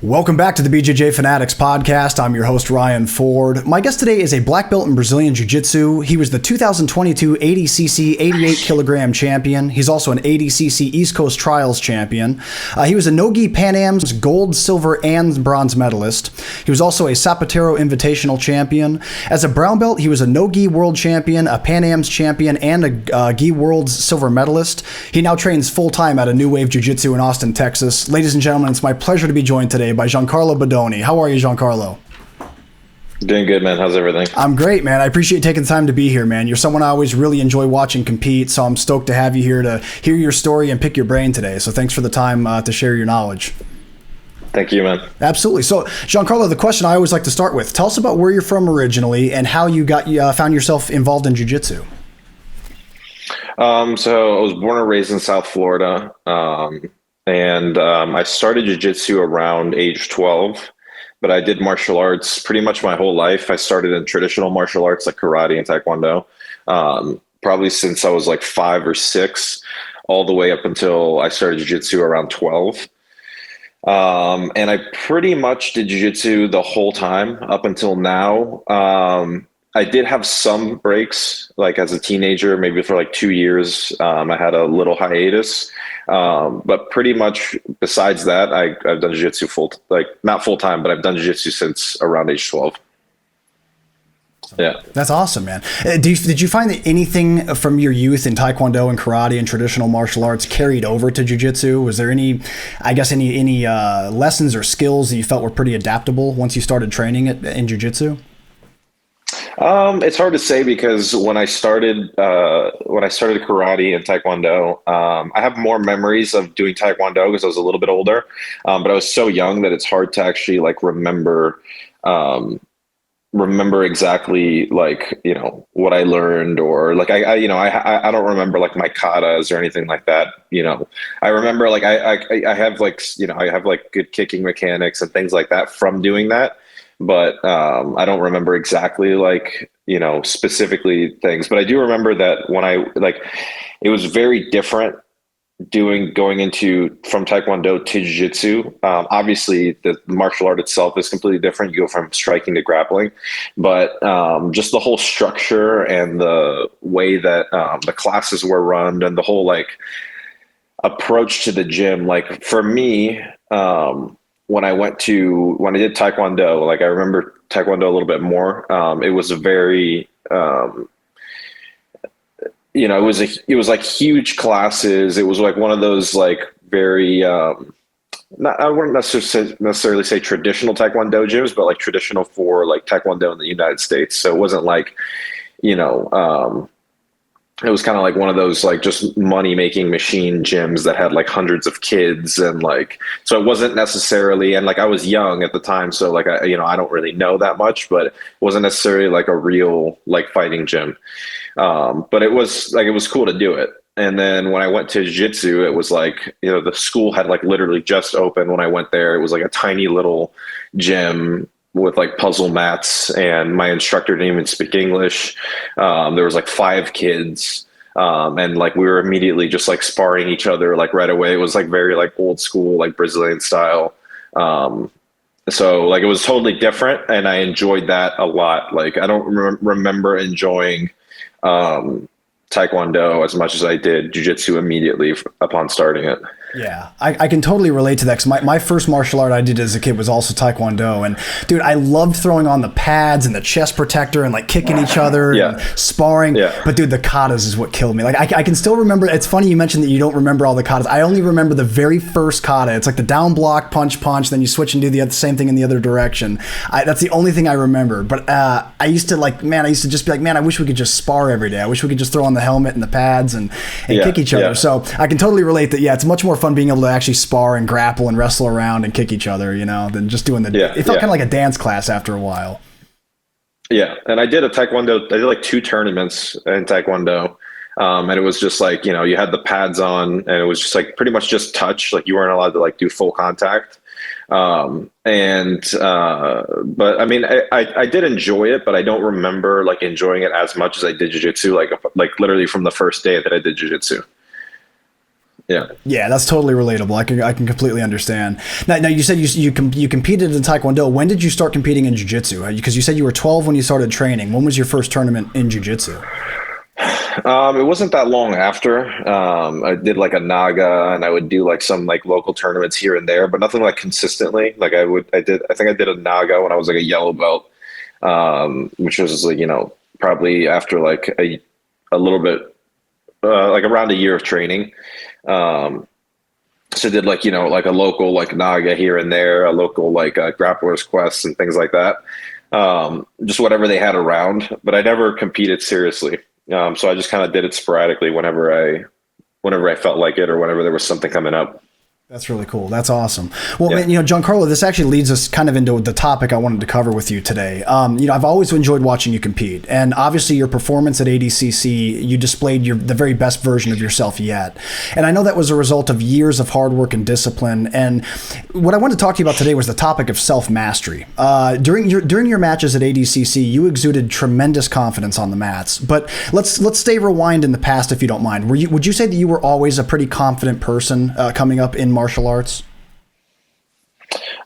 Welcome back to the BJJ Fanatics Podcast. I'm your host, Ryan Ford. My guest today is a black belt in Brazilian Jiu-Jitsu. He was the 2022 ADCC 88 kilogram champion. He's also an ADCC East Coast Trials champion. He was a no-gi Pan Am's gold, silver, and bronze medalist. He was also a Sapatero Invitational champion. As a brown belt, he was a no-gi world champion, a Pan Am's champion, and a gi world's silver medalist. He now trains full-time at a New Wave Jiu-Jitsu in Austin, Texas. Ladies and gentlemen, it's my pleasure to be joined today by Giancarlo Bodoni. How are you, Giancarlo? Doing good, man. How's everything? I'm great, man. I appreciate taking the time to be here, man. You're someone I always really enjoy watching compete, so I'm stoked to have you here to hear your story and pick your brain today. So thanks for the time to share your knowledge. Thank you, man. Absolutely. So, Giancarlo, the question I always like to start with, tell us about where you're from originally and how you found yourself involved in jiu-jitsu. So I was born and raised in South Florida. I started jiu-jitsu around age 12, but I did martial arts pretty much my whole life. I started in traditional martial arts like karate and taekwondo, probably since I was like 5 or 6, all the way up until I started jiu-jitsu around 12. And I pretty much did jiu-jitsu the whole time up until now. I did have some breaks, like as a teenager, maybe for like 2 years. I had a little hiatus. But pretty much besides that, I've done jiu-jitsu not full time, but I've done jiu-jitsu since around age 12. Yeah. That's awesome, man. Did you find that anything from your youth in Taekwondo and karate and traditional martial arts carried over to jiu-jitsu? Was there any lessons or skills that you felt were pretty adaptable once you started training it in jiu-jitsu? It's hard to say because when I started karate and taekwondo, I have more memories of doing taekwondo because I was a little bit older, but I was so young that it's hard to actually like remember exactly like, you know, what I learned or like, I don't remember like my katas or anything like that. You know, I remember like, I have like, you know, I have like good kicking mechanics and things like that from doing that. But I don't remember exactly like, you know, specifically things, but I do remember that when it was very different going into from Taekwondo to Jiu-Jitsu. Obviously the martial art itself is completely different. You go from striking to grappling, but just the whole structure and the way that the classes were run and the whole like approach to the gym, like for me, when I did Taekwondo, like I remember Taekwondo a little bit more. It was a very, you know, it was like huge classes. It was like one of those like very, I wouldn't necessarily say traditional Taekwondo gyms, but like traditional for like Taekwondo in the United States. So it wasn't like, you know, it was kind of like one of those like just money making machine gyms that had like hundreds of kids and like, so it wasn't necessarily, and like I was young at the time. So like, I don't really know that much, but it wasn't necessarily like a real like fighting gym. But it was cool to do it. And then when I went to jiu-jitsu, it was like, you know, the school had like literally just opened when I went there. It was like a tiny little gym with like puzzle mats, and my instructor didn't even speak English. There was like 5 kids, and like we were immediately just like sparring each other like right away. It was like very like old school, like Brazilian style. So like it was totally different, and I enjoyed that a lot. Like I don't remember enjoying Taekwondo as much as I did jiu-jitsu immediately upon starting it. Yeah, I can totally relate to that because my first martial art I did as a kid was also Taekwondo. And dude, I loved throwing on the pads and the chest protector and like kicking each other and sparring. Yeah. But dude, the katas is what killed me. Like I can still remember. It's funny you mentioned that you don't remember all the katas. I only remember the very first kata. It's like the down block, punch, then you switch and do the same thing in the other direction. That's the only thing I remember. But I used to just be like, man, I wish we could just spar every day. I wish we could just throw on the helmet and the pads and kick each other. So I can totally relate that. Yeah, it's much more fun being able to actually spar and grapple and wrestle around and kick each other, you know, than just doing it felt kind of like a dance class after a while. Yeah. And I did I did like 2 tournaments in Taekwondo. And it was just like, you know, you had the pads on and it was just like pretty much just touch. Like you weren't allowed to like do full contact. But I mean, I did enjoy it, but I don't remember like enjoying it as much as I did jiu-jitsu, like literally from the first day that I did jiu-jitsu. Yeah. Yeah, that's totally relatable. I can completely understand. Now you said you competed in Taekwondo. When did you start competing in Jiu-Jitsu? Because you said you were 12 when you started training. When was your first tournament in Jiu-Jitsu? It wasn't that long after. I did like a Naga, and I would do like some like local tournaments here and there, but nothing like consistently. Like I think I did a Naga when I was like a yellow belt, which was like, probably after like a little bit, like around a year of training. So did like, like a local like Naga here and there, a local like Grappler's Quest and things like that. Just whatever they had around, but I never competed seriously. So I just kind of did it sporadically whenever I felt like it or whenever there was something coming up. That's really cool. That's awesome. Well, man, Giancarlo, this actually leads us kind of into the topic I wanted to cover with you today. I've always enjoyed watching you compete, and obviously your performance at ADCC, you displayed the very best version of yourself yet. And I know that was a result of years of hard work and discipline. And what I wanted to talk to you about today was the topic of self-mastery. During your matches at ADCC, you exuded tremendous confidence on the mats. But let's stay rewind in the past, if you don't mind. Would you say that you were always a pretty confident person coming up in martial arts?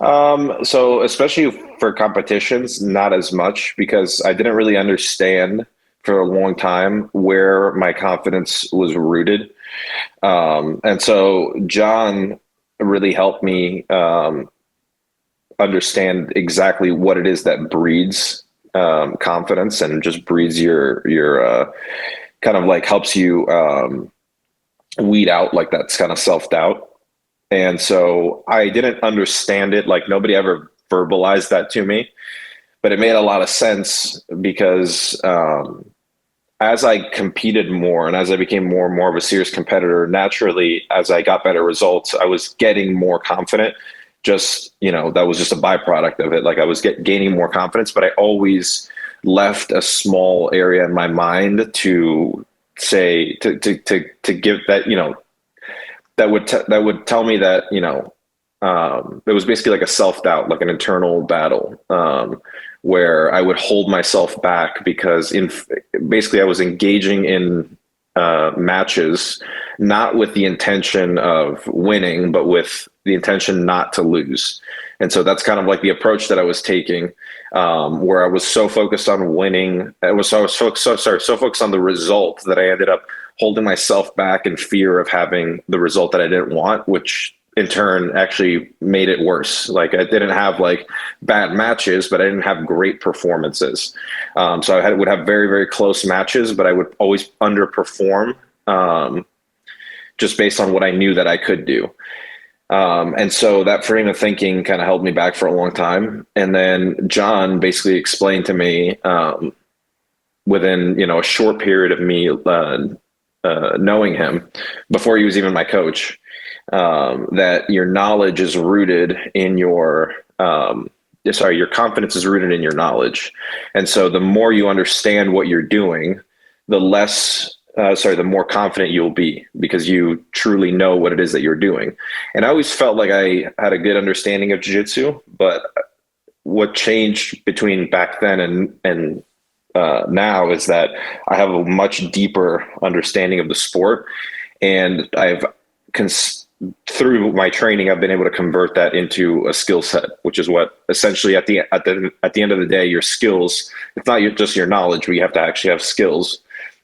So especially for competitions, not as much, because I didn't really understand for a long time where my confidence was rooted. And so John really helped me understand exactly what it is that breeds confidence and just breeds your kind of like helps you weed out like that's kind of self-doubt. And so I didn't understand it. Like nobody ever verbalized that to me, but it made a lot of sense because as I competed more and as I became more and more of a serious competitor, naturally, as I got better results, I was getting more confident. Just, that was just a byproduct of it. Like I was gaining more confidence, but I always left a small area in my mind to say, to give that, that would tell me that, it was basically like a self-doubt, like an internal battle, where I would hold myself back because basically I was engaging in matches, not with the intention of winning, but with the intention not to lose. And so that's kind of like the approach that I was taking, where I was so focused on winning. I was so focused on the result that I ended up holding myself back in fear of having the result that I didn't want, which in turn actually made it worse. Like I didn't have like bad matches, but I didn't have great performances. So I would have very, very close matches, but I would always underperform just based on what I knew that I could do. And so that frame of thinking kind of held me back for a long time. And then John basically explained to me within, a short period of me knowing him before he was even my coach, that your knowledge is rooted in your confidence is rooted in your knowledge. And so the more you understand what you're doing, the more confident you'll be because you truly know what it is that you're doing. And I always felt like I had a good understanding of jiu-jitsu, but what changed between back then and now is that I have a much deeper understanding of the sport, and through my training, I've been able to convert that into a skill set, which is what essentially at the end of the day, your skills, it's not just your knowledge, but you have to actually have skills,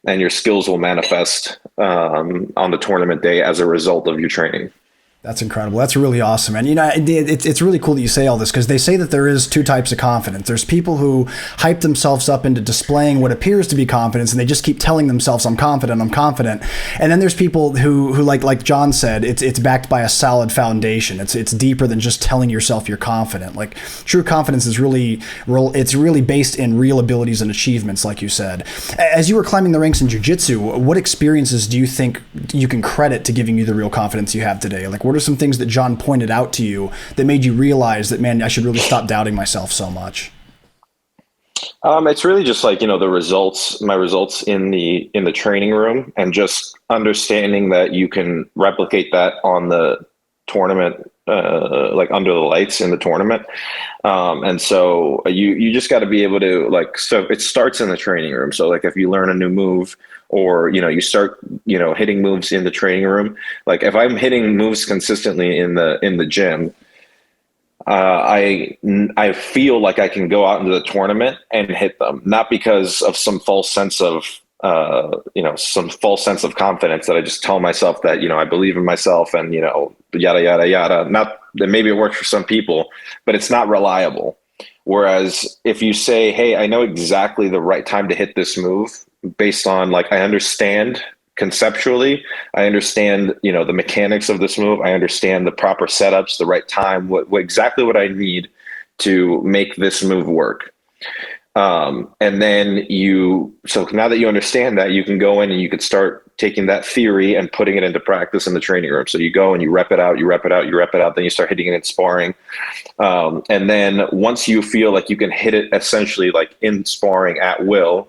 and your skills will manifest on the tournament day as a result of your training. That's incredible. That's really awesome. And, it's really cool that you say all this because they say that there is two types of confidence. There's people who hype themselves up into displaying what appears to be confidence, and they just keep telling themselves, I'm confident. And then there's people who like John said, it's backed by a solid foundation. It's deeper than just telling yourself you're confident. Like true confidence is really based in real abilities and achievements, like you said. As you were climbing the ranks in jiu-jitsu, what experiences do you think you can credit to giving you the real confidence you have today? Like, what are some things that John pointed out to you that made you realize that, man, I should really stop doubting myself so much? It's really just like, my results in the training room, and just understanding that you can replicate that on the tournament, like under the lights in the tournament. And so you just got to be able to so it starts in the training room. So like if you learn a new move, or, you start, hitting moves in the training room, like if I'm hitting moves consistently in the gym, I feel like I can go out into the tournament and hit them, not because of some false sense of, some false sense of confidence that I just tell myself that, I believe in myself and, yada, yada, yada. Not that maybe it works for some people, but it's not reliable. Whereas if you say, hey, I know exactly the right time to hit this move based on I understand conceptually, I understand, the mechanics of this move. I understand the proper setups, the right time, exactly what I need to make this move work. And then so now that you understand that, you can go in and you could start taking that theory and putting it into practice in the training room. So you go and you rep it out, then you start hitting it in sparring. And then once you feel like you can hit it essentially like in sparring at will,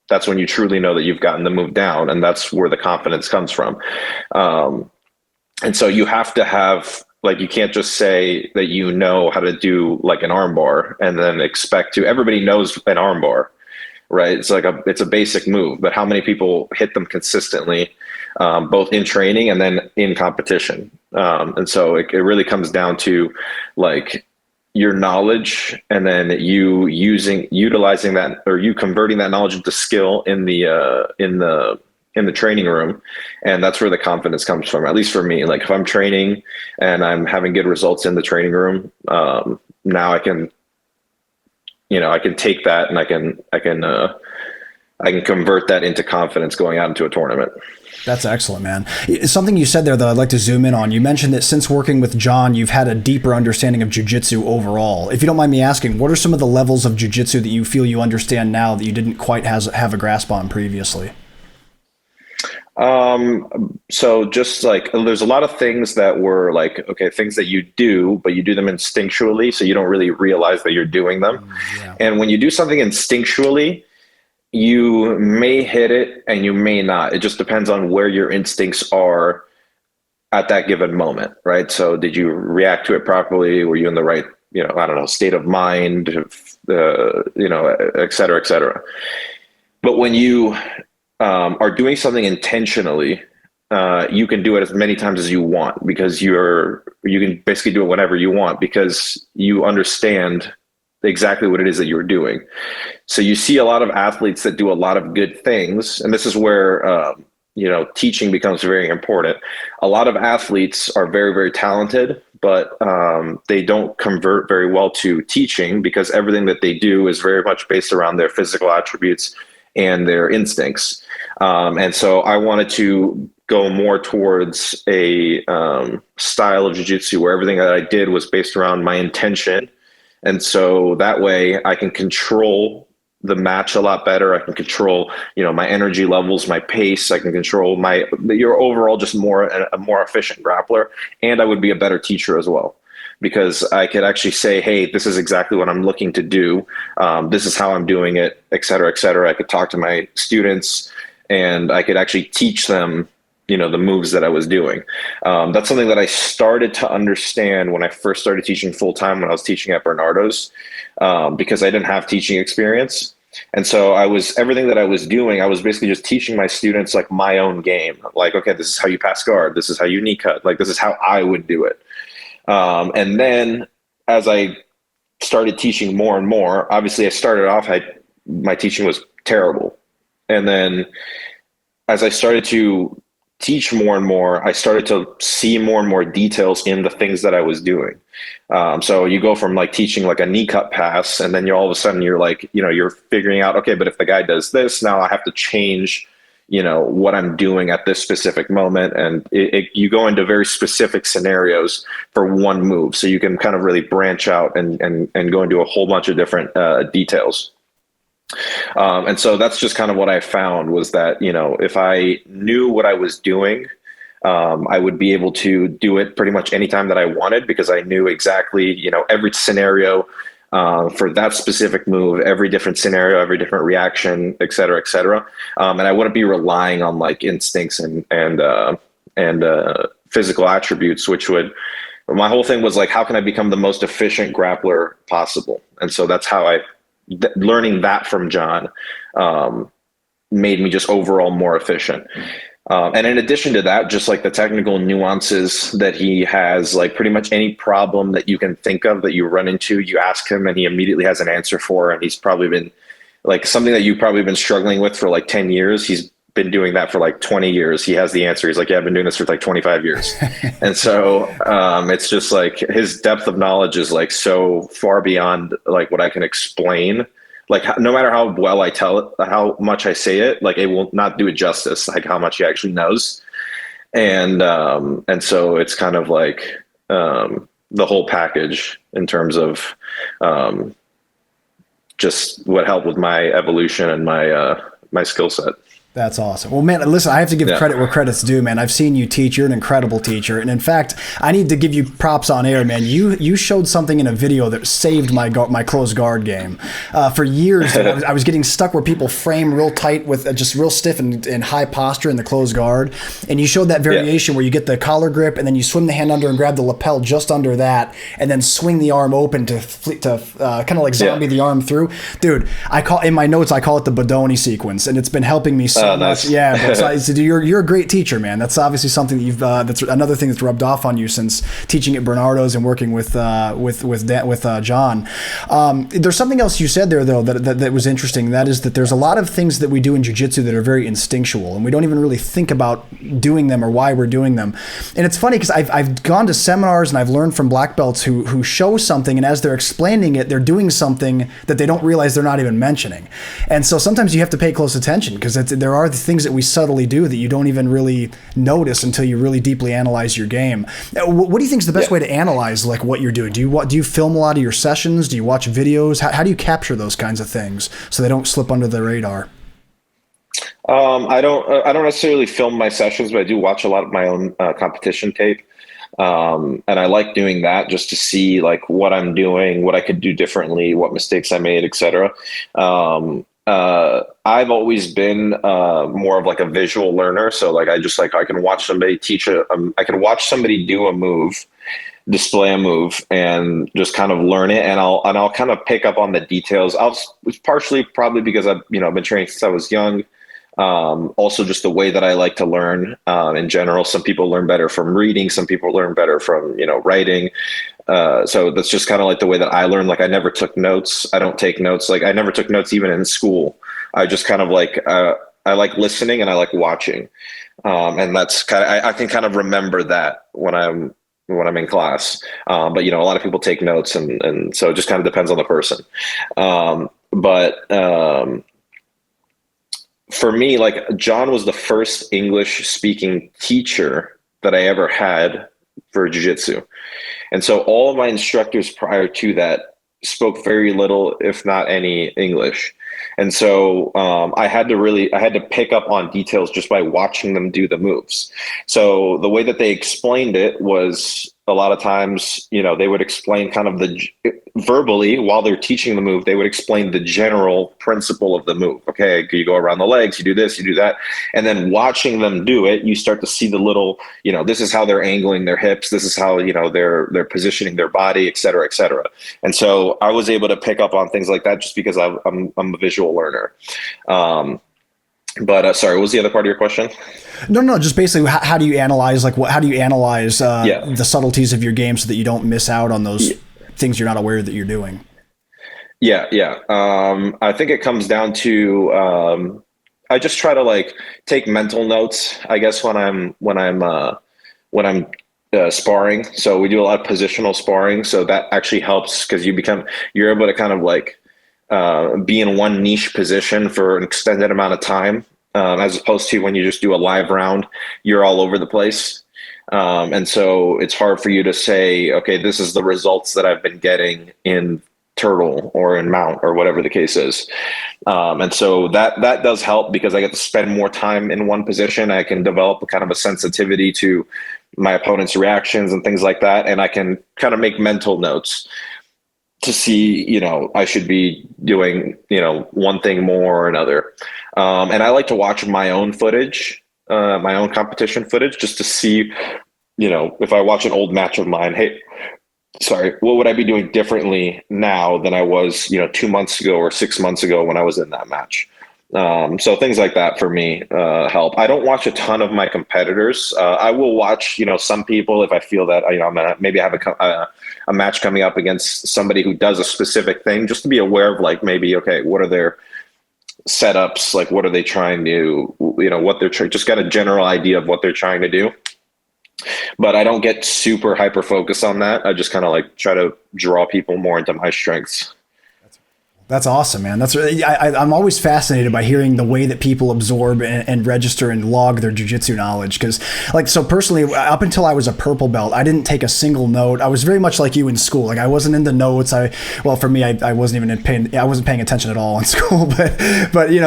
that's when you truly know that you've gotten the move down, and that's where the confidence comes from. And so you have to have, you can't just say that you know how to do like an arm bar and then expect to, everybody knows an arm bar, right? It's it's a basic move, but how many people hit them consistently, both in training and then in competition? And so it really comes down to your knowledge, and then utilizing that, or you converting that knowledge into skill in the training room. And that's where the confidence comes from, at least for me. Like if I'm training and I'm having good results in the training room, now I can take that and I can convert that into confidence going out into a tournament. That's excellent, man. Something you said there that I'd like to zoom in on. You mentioned that since working with John, you've had a deeper understanding of jiu-jitsu overall. If you don't mind me asking, what are some of the levels of jiu-jitsu that you feel you understand now that you didn't quite have a grasp on previously? So just there's a lot of things that were things that you do, but you do them instinctually, so you don't really realize that you're doing them. Yeah. And when you do something instinctually, you may hit it and you may not. It just depends on where your instincts are at that given moment, right? So did you react to it properly? Were you in the right, state of mind, et cetera, et cetera. But when you are doing something intentionally, you can do it as many times as you want, because you can basically do it whenever you want, because you understand exactly what it is that you're doing. So you see a lot of athletes that do a lot of good things, and this is where teaching becomes very important. A lot of athletes are very, very talented, but they don't convert very well to teaching, because everything that they do is very much based around their physical attributes and their instincts. And so I wanted to go more towards a style of jiu-jitsu where everything that I did was based around my intention. And so that way I can control the match a lot better. I can control, my energy levels, my pace. I can control your overall just a more efficient grappler. And I would be a better teacher as well, because I could actually say, hey, this is exactly what I'm looking to do. This is how I'm doing it, et cetera, et cetera. I could talk to my students and I could actually teach them, the moves that I was doing. That's something that I started to understand when I first started teaching full time, when I was teaching at Bernardo's, because I didn't have teaching experience. And so everything that I was doing, I was basically just teaching my students my own game. Okay, this is how you pass guard. This is how you knee cut. This is how I would do it. And then as I started teaching more and more, obviously I started off, my teaching was terrible. And then as I started to teach more and more, I started to see more and more details in the things that I was doing. So you go from teaching a knee cut pass, and then all of a sudden you're you're figuring out, okay, but if the guy does this, now I have to change, what I'm doing at this specific moment. And you go into very specific scenarios for one move. So you can kind of really branch out and go into a whole bunch of different details. And so that's just kind of what I found, was that, if I knew what I was doing, I would be able to do it pretty much anytime that I wanted, because I knew exactly, every scenario for that specific move, every different scenario, every different reaction, et cetera, et cetera. And I wouldn't be relying on instincts and physical attributes, my whole thing was like, how can I become the most efficient grappler possible? And so that's how learning that from John made me just overall more efficient. And in addition to that, just like the technical nuances that he has, like pretty much any problem that you can think of that you run into, you ask him and he immediately has an answer for. And he's probably been like something that you've probably been struggling with for like 10 years. He's been doing that for like 20 years. He has the answer. He's like, yeah, I've been doing this for like 25 years. And so it's just like his depth of knowledge is like so far beyond like what I can explain. Like no matter how well I tell it, how much I say it, like it will not do it justice, like how much he actually knows. And so it's kind of like the whole package in terms of just what helped with my evolution and my skill set. That's awesome. Well, man, listen, I have to give credit where credit's due, man. I've seen you teach. You're an incredible teacher. And in fact, I need to give you props on air, man. You showed something in a video that saved my closed guard game. For years, I was getting stuck where people frame real tight with just real stiff and high posture in the closed guard. And you showed that variation where you get the collar grip and then you swim the hand under and grab the lapel just under that and then swing the arm open to kind of like zombie the arm through. Dude, in my notes, I call it the Bodoni Sequence, and it's been helping me so much. Yeah, but you're a great teacher, man. That's obviously something that you've. That's another thing that's rubbed off on you since teaching at Bernardo's and working with John. There's something else you said there though that was interesting. That is that there's a lot of things that we do in jiu-jitsu that are very instinctual, and we don't even really think about doing them or why we're doing them. And it's funny because I've gone to seminars and I've learned from black belts who show something, and as they're explaining it, they're doing something that they don't realize they're not even mentioning. And so sometimes you have to pay close attention because there are things that we subtly do that you don't even really notice until you really deeply analyze your game. What do you think is the best way to analyze like what you're doing? Do you film a lot of your sessions? Do you watch videos? How do you capture those kinds of things so they don't slip under the radar? I don't necessarily film my sessions, but I do watch a lot of my own competition tape. And I like doing that just to see like what I'm doing, what I could do differently, what mistakes I made, etc. I've always been more of like a visual learner. So like I can watch somebody teach I can watch somebody do a move, display a move, and just kind of learn it. And I'll kind of pick up on the details. It's partially probably because I've been training since I was young. Also just the way that I like to learn in general. Some people learn better from reading. Some people learn better from, writing. So that's just kind of like the way that I learn. Like I never took notes. I don't take notes. Like I never took notes even in school. I just kind of like, I like listening and I like watching. And that's kind of, I can kind of remember that when I'm in class. But a lot of people take notes and so it just kind of depends on the person. For me, like John was the first English speaking teacher that I ever had for jiu-jitsu. And so all of my instructors prior to that spoke very little, if not any English. And so I had to pick up on details just by watching them do the moves. So the way that they explained it was a lot of times, they would explain kind of verbally while they're teaching the move, they would explain the general principle of the move. Okay, you go around the legs, you do this, you do that. And then watching them do it, you start to see the little, this is how they're angling their hips. This is how, they're positioning their body, et cetera, et cetera. And so I was able to pick up on things like that just because I'm a visual learner. But sorry, what was the other part of your question? No, just basically how do you analyze, how do you analyze the subtleties of your game so that you don't miss out on those things you're not aware that you're doing? Yeah. I think it comes down to I just try to take mental notes, I guess, when I'm sparring. So we do a lot of positional sparring. So that actually helps because you're able to kind of be in one niche position for an extended amount of time, as opposed to when you just do a live round, you're all over the place. And so it's hard for you to say, okay, this is the results that I've been getting in turtle or in mount or whatever the case is. And so that does help because I get to spend more time in one position. I can develop a kind of a sensitivity to my opponent's reactions and things like that. And I can kind of make mental notes to see, I should be doing, one thing more or another. And I like to watch my own footage, my own competition footage, just to see if I watch an old match of mine, hey, sorry, what would I be doing differently now than I was, 2 months ago or 6 months ago when I was in that match? So things like that for me help. I don't watch a ton of my competitors. I will watch, some people if I feel that I'm gonna maybe have a match coming up against somebody who does a specific thing, just to be aware of like maybe what are their setups, like what are they trying to, what they're just got a general idea of what they're trying to do. But I don't get super hyper focused on that. I just kind of like try to draw people more into my strengths. That's awesome, man. I'm always fascinated by hearing the way that people absorb and register and log their jiu-jitsu knowledge. Because, so personally, up until I was a purple belt, I didn't take a single note. I was very much like you in school. Like I wasn't in the notes. For me, I wasn't even I wasn't paying attention at all in school. But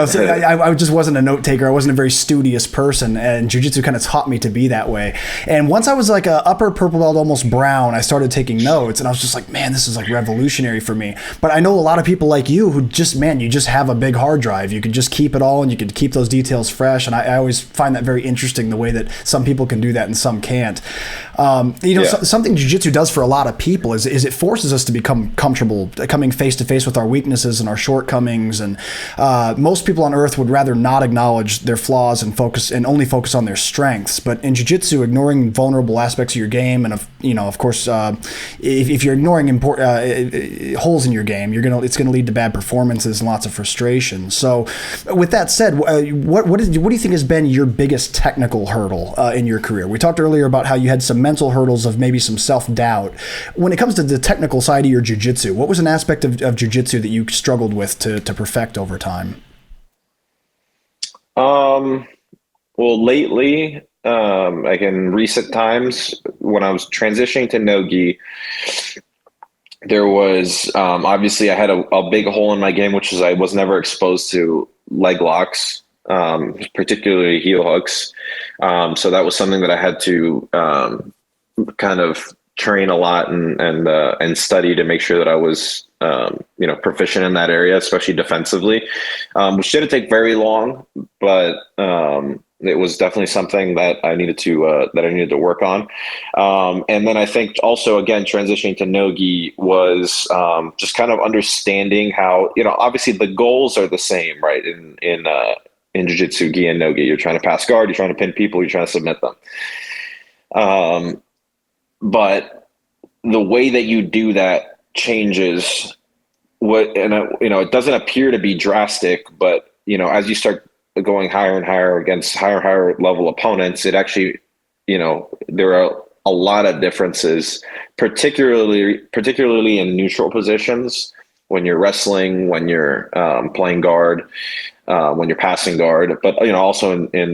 so I just wasn't a note taker. I wasn't a very studious person, and jiu-jitsu kind of taught me to be that way. And once I was like a upper purple belt, almost brown, I started taking notes, and I was just like, man, this is like revolutionary for me. But I know a lot of people like you who you just have a big hard drive. You can just keep it all and you can keep those details fresh. And I always find that very interesting, the way that some people can do that and some can't. Something jiu-jitsu does for a lot of people is it forces us to become comfortable coming face to face with our weaknesses and our shortcomings. And most people on earth would rather not acknowledge their flaws and only focus on their strengths. But in jiu-jitsu, ignoring vulnerable aspects of your game, and of course, if you're ignoring holes in your game, it's gonna lead to bad performances and lots of frustration. So with that said, what do you think has been your biggest technical hurdle in your career? We talked earlier about how you had some mental hurdles of maybe some self-doubt. When it comes to the technical side of your jiu-jitsu, what was an aspect of jiu-jitsu that you struggled with to perfect over time? Well, lately, like in recent times, when I was transitioning to no-gi, there was obviously I had a big hole in my game, which is I was never exposed to leg locks, particularly heel hooks. So that was something that I had to kind of train a lot and study to make sure that I was proficient in that area, especially defensively, which didn't take very long, but it was definitely something that I needed to work on. And then I think also, again, transitioning to no-gi was just kind of understanding how, obviously the goals are the same, right? In jiu-jitsu, gi and no-gi, you're trying to pass guard, you're trying to pin people, you're trying to submit them. But the way that you do that changes it doesn't appear to be drastic, but, as you start going higher and higher against higher level opponents, it actually, there are a lot of differences, particularly in neutral positions, when you're wrestling, when you're playing guard, when you're passing guard, but also in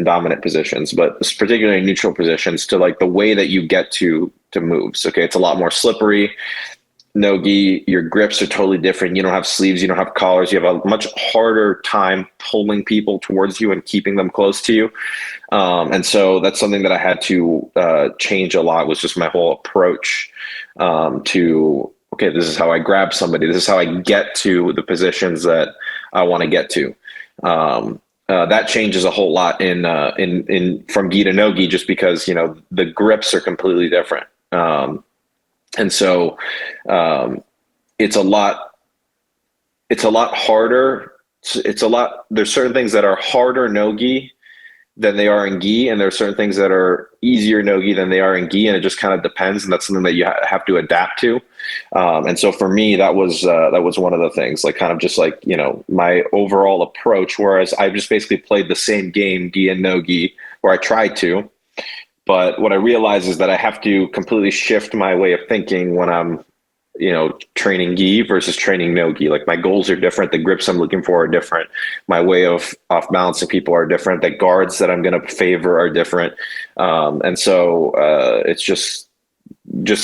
dominant positions, but particularly in neutral positions, to like the way that you get to moves. Okay, it's a lot more slippery. No-gi, your grips are totally different. You don't have sleeves, you don't have collars. You have a much harder time pulling people towards you and keeping them close to you. And so that's something that I had to change a lot, was just my whole approach to, okay, this is how I grab somebody. This is how I get to the positions that I want to get to. That changes a whole lot in from gi to no-gi, just because, the grips are completely different. And so it's a lot harder. There's certain things that are harder no-gi than they are in gi, and there are certain things that are easier no-gi than they are in gi, and it just kind of depends, and that's something that you have to adapt to. And so for me, that was one of the things, like kind of just like, my overall approach, whereas I just basically played the same game, gi and no-gi, where I tried to. But what I realize is that I have to completely shift my way of thinking when I'm, training gi versus training no-gi. Like my goals are different. The grips I'm looking for are different. My way of off balancing people are different. The guards that I'm going to favor are different. And so it's just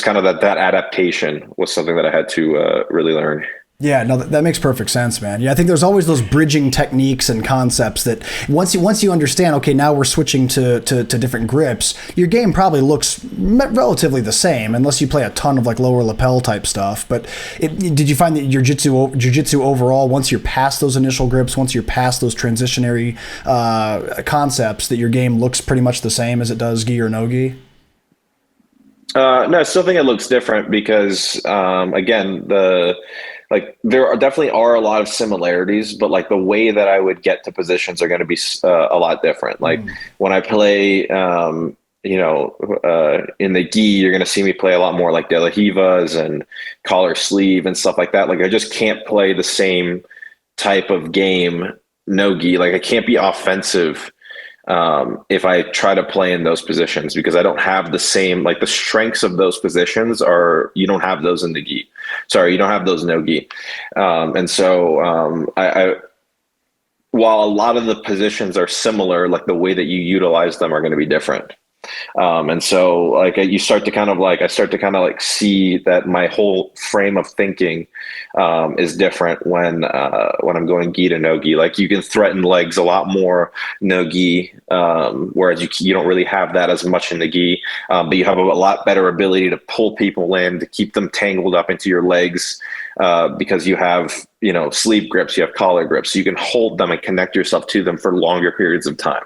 kind of that adaptation was something that I had to really learn. Yeah, no, that makes perfect sense, man. Yeah, I think there's always those bridging techniques and concepts that once you understand, okay, now we're switching to different grips, your game probably looks relatively the same, unless you play a ton of like lower lapel type stuff. But did you find that your jiu-jitsu overall, once you're past those initial grips, once you're past those transitionary concepts, that your game looks pretty much the same as it does gi or no-gi? No, I still think it looks different because, again, there definitely are a lot of similarities, but like the way that I would get to positions are going to be a lot different. Like when I play, in the gi, you're going to see me play a lot more like De La Rivas and collar sleeve and stuff like that. Like I just can't play the same type of game no gi. Like I can't be offensive if I try to play in those positions because I don't have the same, like the strengths of those positions you don't have those in the gi. Sorry, you don't have those no gi. And so while a lot of the positions are similar, like the way that you utilize them are going to be different. And so like I start to kind of see that my whole frame of thinking is different when I'm going gi to no gi. Like you can threaten legs a lot more no gi, whereas you don't really have that as much in the gi. But you have a lot better ability to pull people in, to keep them tangled up into your legs, because you have sleeve grips, you have collar grips, so you can hold them and connect yourself to them for longer periods of time.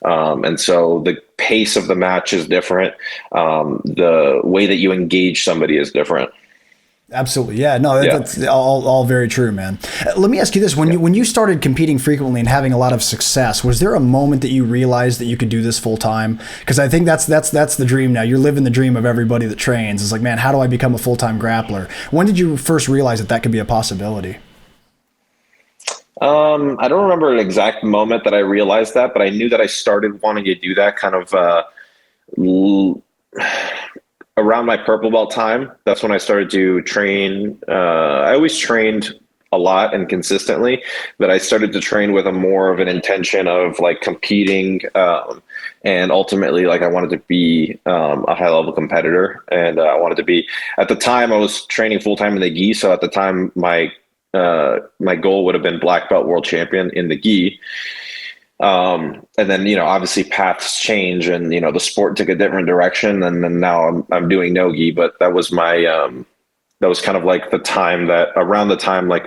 And so the pace of the match is different. The way that you engage somebody is different. Absolutely. Yeah, no, that's all very true, man. Let me ask you this. When you started competing frequently and having a lot of success, was there a moment that you realized that you could do this full time? Because I think that's the dream now. You're living the dream of everybody that trains. It's like, man, how do I become a full-time grappler? When did you first realize that could be a possibility? I don't remember an exact moment that I realized that, but I knew that I started wanting to do that kind of around my purple belt time. That's when I started to train. I always trained a lot and consistently, but I started to train with a more of an intention of like competing, and ultimately like I wanted to be a high level competitor, and I wanted to be, at the time I was training full time in the gi. So at the time my goal would have been black belt world champion in the gi. And then, obviously paths change and, the sport took a different direction, and then now I'm doing no gi, but that was my, that was kind of like around the time, like,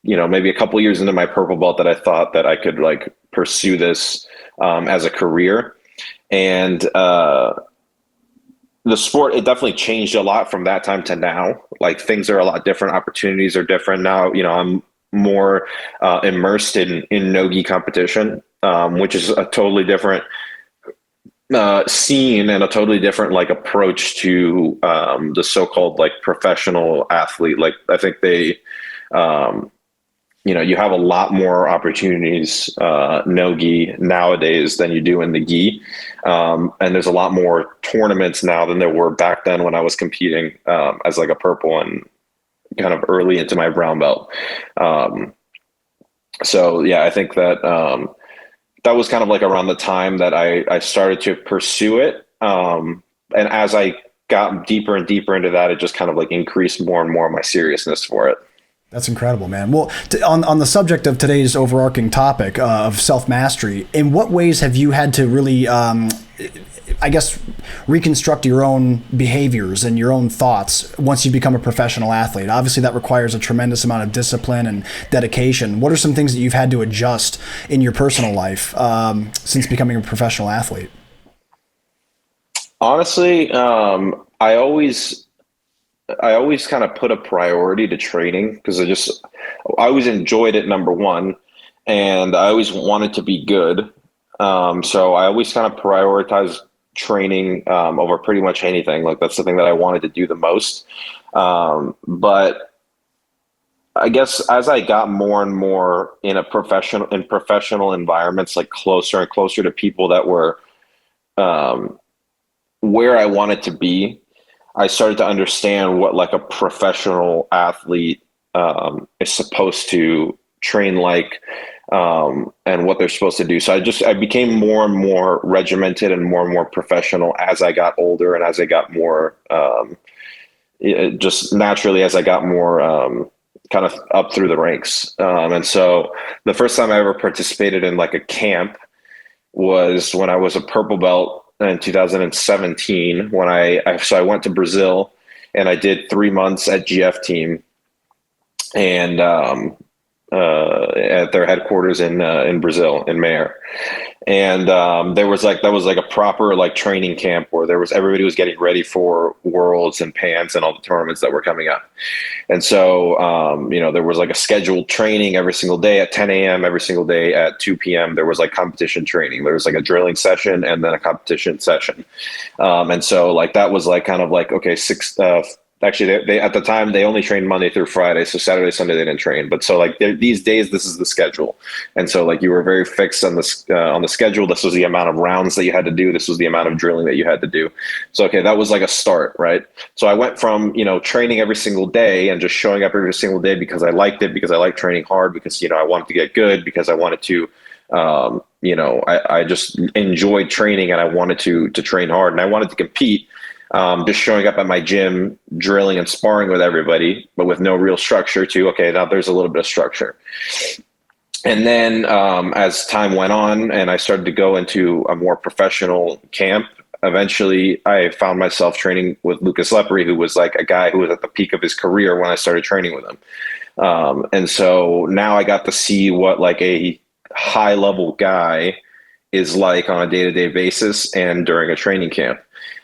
maybe a couple years into my purple belt, that I thought that I could like pursue this, as a career. And, the sport, it definitely changed a lot from that time to now. Like things are a lot different. Opportunities are different now. I'm more immersed in no-gi competition, which is a totally different scene and a totally different like approach to the so-called like professional athlete. Like I think they, you have a lot more opportunities no-gi nowadays than you do in the gi. And there's a lot more tournaments now than there were back then when I was competing as like a purple and kind of early into my brown belt. So yeah, I think that that was kind of like around the time that I started to pursue it. And as I got deeper and deeper into that, it just kind of like increased more and more of my seriousness for it. That's incredible, man. Well, on the subject of today's overarching topic of self-mastery, in what ways have you had to really, reconstruct your own behaviors and your own thoughts once you become a professional athlete? Obviously, that requires a tremendous amount of discipline and dedication. What are some things that you've had to adjust in your personal life since becoming a professional athlete? Honestly, I always kind of put a priority to training because I always enjoyed it, number one, and I always wanted to be good. So I always kind of prioritized training over pretty much anything. Like that's the thing that I wanted to do the most. But I guess as I got more and more in professional environments, like closer and closer to people that were where I wanted to be, I started to understand what like a professional athlete is supposed to train like, and what they're supposed to do. So I became more and more regimented and more professional as I got older and as I got more, just naturally as I got more kind of up through the ranks. And so the first time I ever participated in like a camp was when I was a purple belt in 2017 when I went to Brazil and I did 3 months at GF team. And at their headquarters in Brazil, in Meyer. And that was like a proper like training camp where everybody was getting ready for Worlds and Pans and all the tournaments that were coming up. And so, there was like a scheduled training every single day at 10 a.m. every single day at 2 p.m. There was like competition training. There was like a drilling session and then a competition session. And so like that was like kind of like, okay, actually, they at the time they only trained Monday through Friday, so Saturday, Sunday they didn't train. But so like these days, this is the schedule, and so like you were very fixed on the schedule. This was the amount of rounds that you had to do. This was the amount of drilling that you had to do. So okay, that was like a start, right? So I went from training every single day and just showing up every single day because I liked it, because I liked training hard, because I wanted to get good, because I wanted to. I just enjoyed training and I wanted to train hard and I wanted to compete. Just showing up at my gym, drilling and sparring with everybody, but with no real structure okay, now there's a little bit of structure. And then as time went on and I started to go into a more professional camp, eventually I found myself training with Lucas Lepri, who was like a guy who was at the peak of his career when I started training with him. And so now I got to see what like a high level guy is like on a day-to-day basis and during a training camp.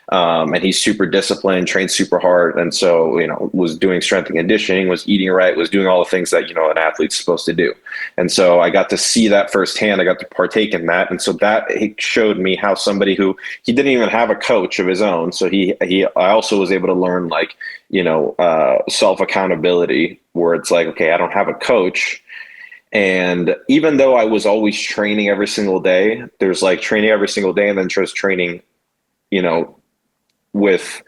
And he's super disciplined, trained super hard. And so, was doing strength and conditioning, was eating right, was doing all the things that, an athlete's supposed to do. And so I got to see that firsthand. I got to partake in that. And so that showed me how somebody who he didn't even have a coach of his own. So I also was able to learn like, self accountability, where it's like, okay, I don't have a coach. And even though I was always training every single day, there's like training every single day and then just training, with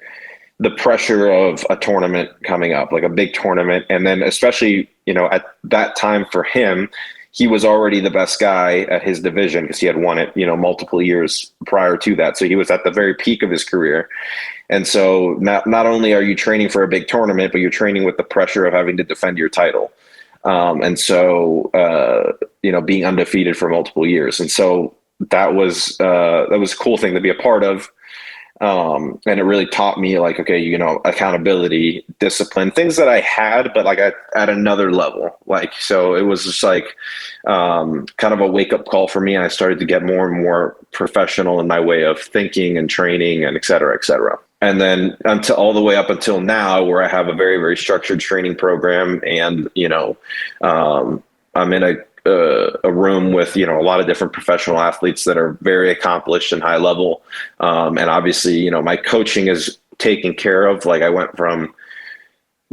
the pressure of a tournament coming up, like a big tournament. And then especially, at that time for him, he was already the best guy at his division because he had won it, multiple years prior to that. So he was at the very peak of his career. And so not only are you training for a big tournament, but you're training with the pressure of having to defend your title. And so, being undefeated for multiple years. And so that was a cool thing to be a part of. And it really taught me like, okay, accountability, discipline, things that I had, but like at another level. Like, so it was just like, kind of a wake up call for me. And I started to get more and more professional in my way of thinking and training and et cetera, et cetera. And then all the way up until now, where I have a very, very structured training program and, I'm in a room with, a lot of different professional athletes that are very accomplished and high level. And obviously, my coaching is taken care of. Like I went from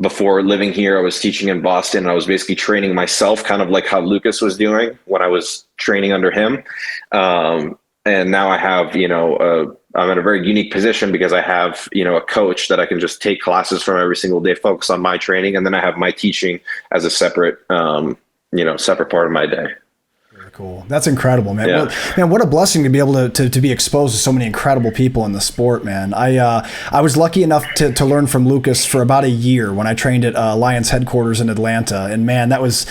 before living here, I was teaching in Boston and I was basically training myself, kind of like how Lucas was doing when I was training under him. And now I have, I'm in a very unique position because I have, a coach that I can just take classes from every single day, focus on my training. And then I have my teaching as a separate, separate part of my day. Very cool. That's incredible, man. Yeah. Well, man, what a blessing to be able to be exposed to so many incredible people in the sport, man. I was lucky enough to learn from Lucas for about a year when I trained at Alliance headquarters in Atlanta. And man, that was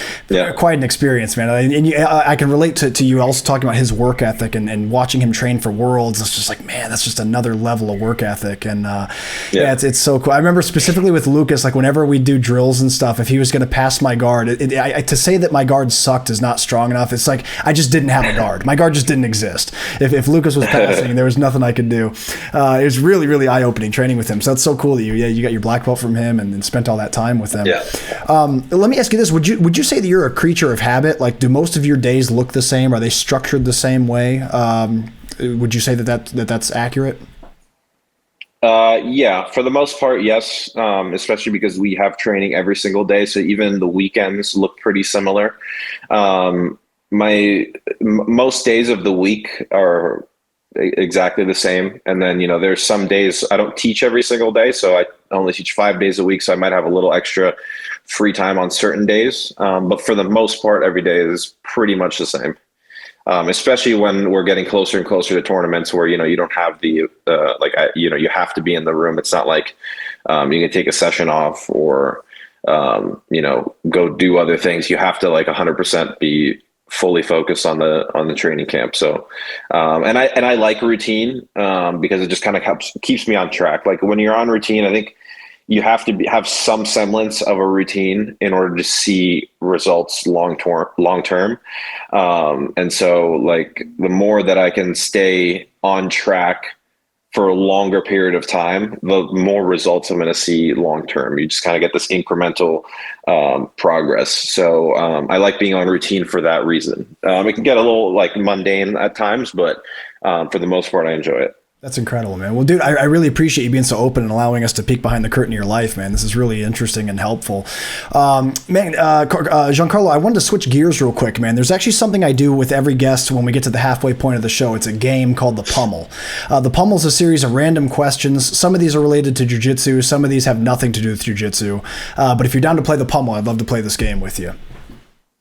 quite an experience, man. And I can relate to you also talking about his work ethic and watching him train for Worlds. It's just like, man, that's just another level of work ethic. And it's so cool. I remember specifically with Lucas, like whenever we do drills and stuff, if he was going to pass my guard, to say that my guard sucked is not strong enough. It's like, I just didn't have a guard. My guard just didn't exist. If Lucas was passing, there was nothing I could do. It was really, really eye-opening training with him. So that's so cool that you got your black belt from him and spent all that time with him. Yeah. Let me ask you this. Would you say that you're a creature of habit? Like, do most of your days look the same? Are they structured the same way? Would you say that's accurate? Yeah, for the most part, yes. Especially because we have training every single day. So even the weekends look pretty similar. Most days of the week are exactly the same. And then, there's some days I don't teach every single day. So I only teach 5 days a week. So I might have a little extra free time on certain days. But for the most part, every day is pretty much the same. Especially when we're getting closer and closer to tournaments where, you don't have the, you have to be in the room. It's not like you can take a session off or, go do other things. You have to 100% be fully focused on the training camp. So, and I like routine because it just kind of keeps me on track. Like when you're on routine, I think, you have to have some semblance of a routine in order to see results long term. And so like the more that I can stay on track for a longer period of time, the more results I'm going to see long term. You just kind of get this incremental progress. So I like being on routine for that reason. It can get a little like mundane at times, but for the most part, I enjoy it. That's incredible, man. Well, dude, I really appreciate you being so open and allowing us to peek behind the curtain of your life, man. This is really interesting and helpful. Giancarlo, I wanted to switch gears real quick, man. There's actually something I do with every guest when we get to the halfway point of the show. It's a game called the Pummel. The Pummel is a series of random questions. Some of these are related to jiu-jitsu. Some of these have nothing to do with jiu-jitsu. But if you're down to play the Pummel, I'd love to play this game with you.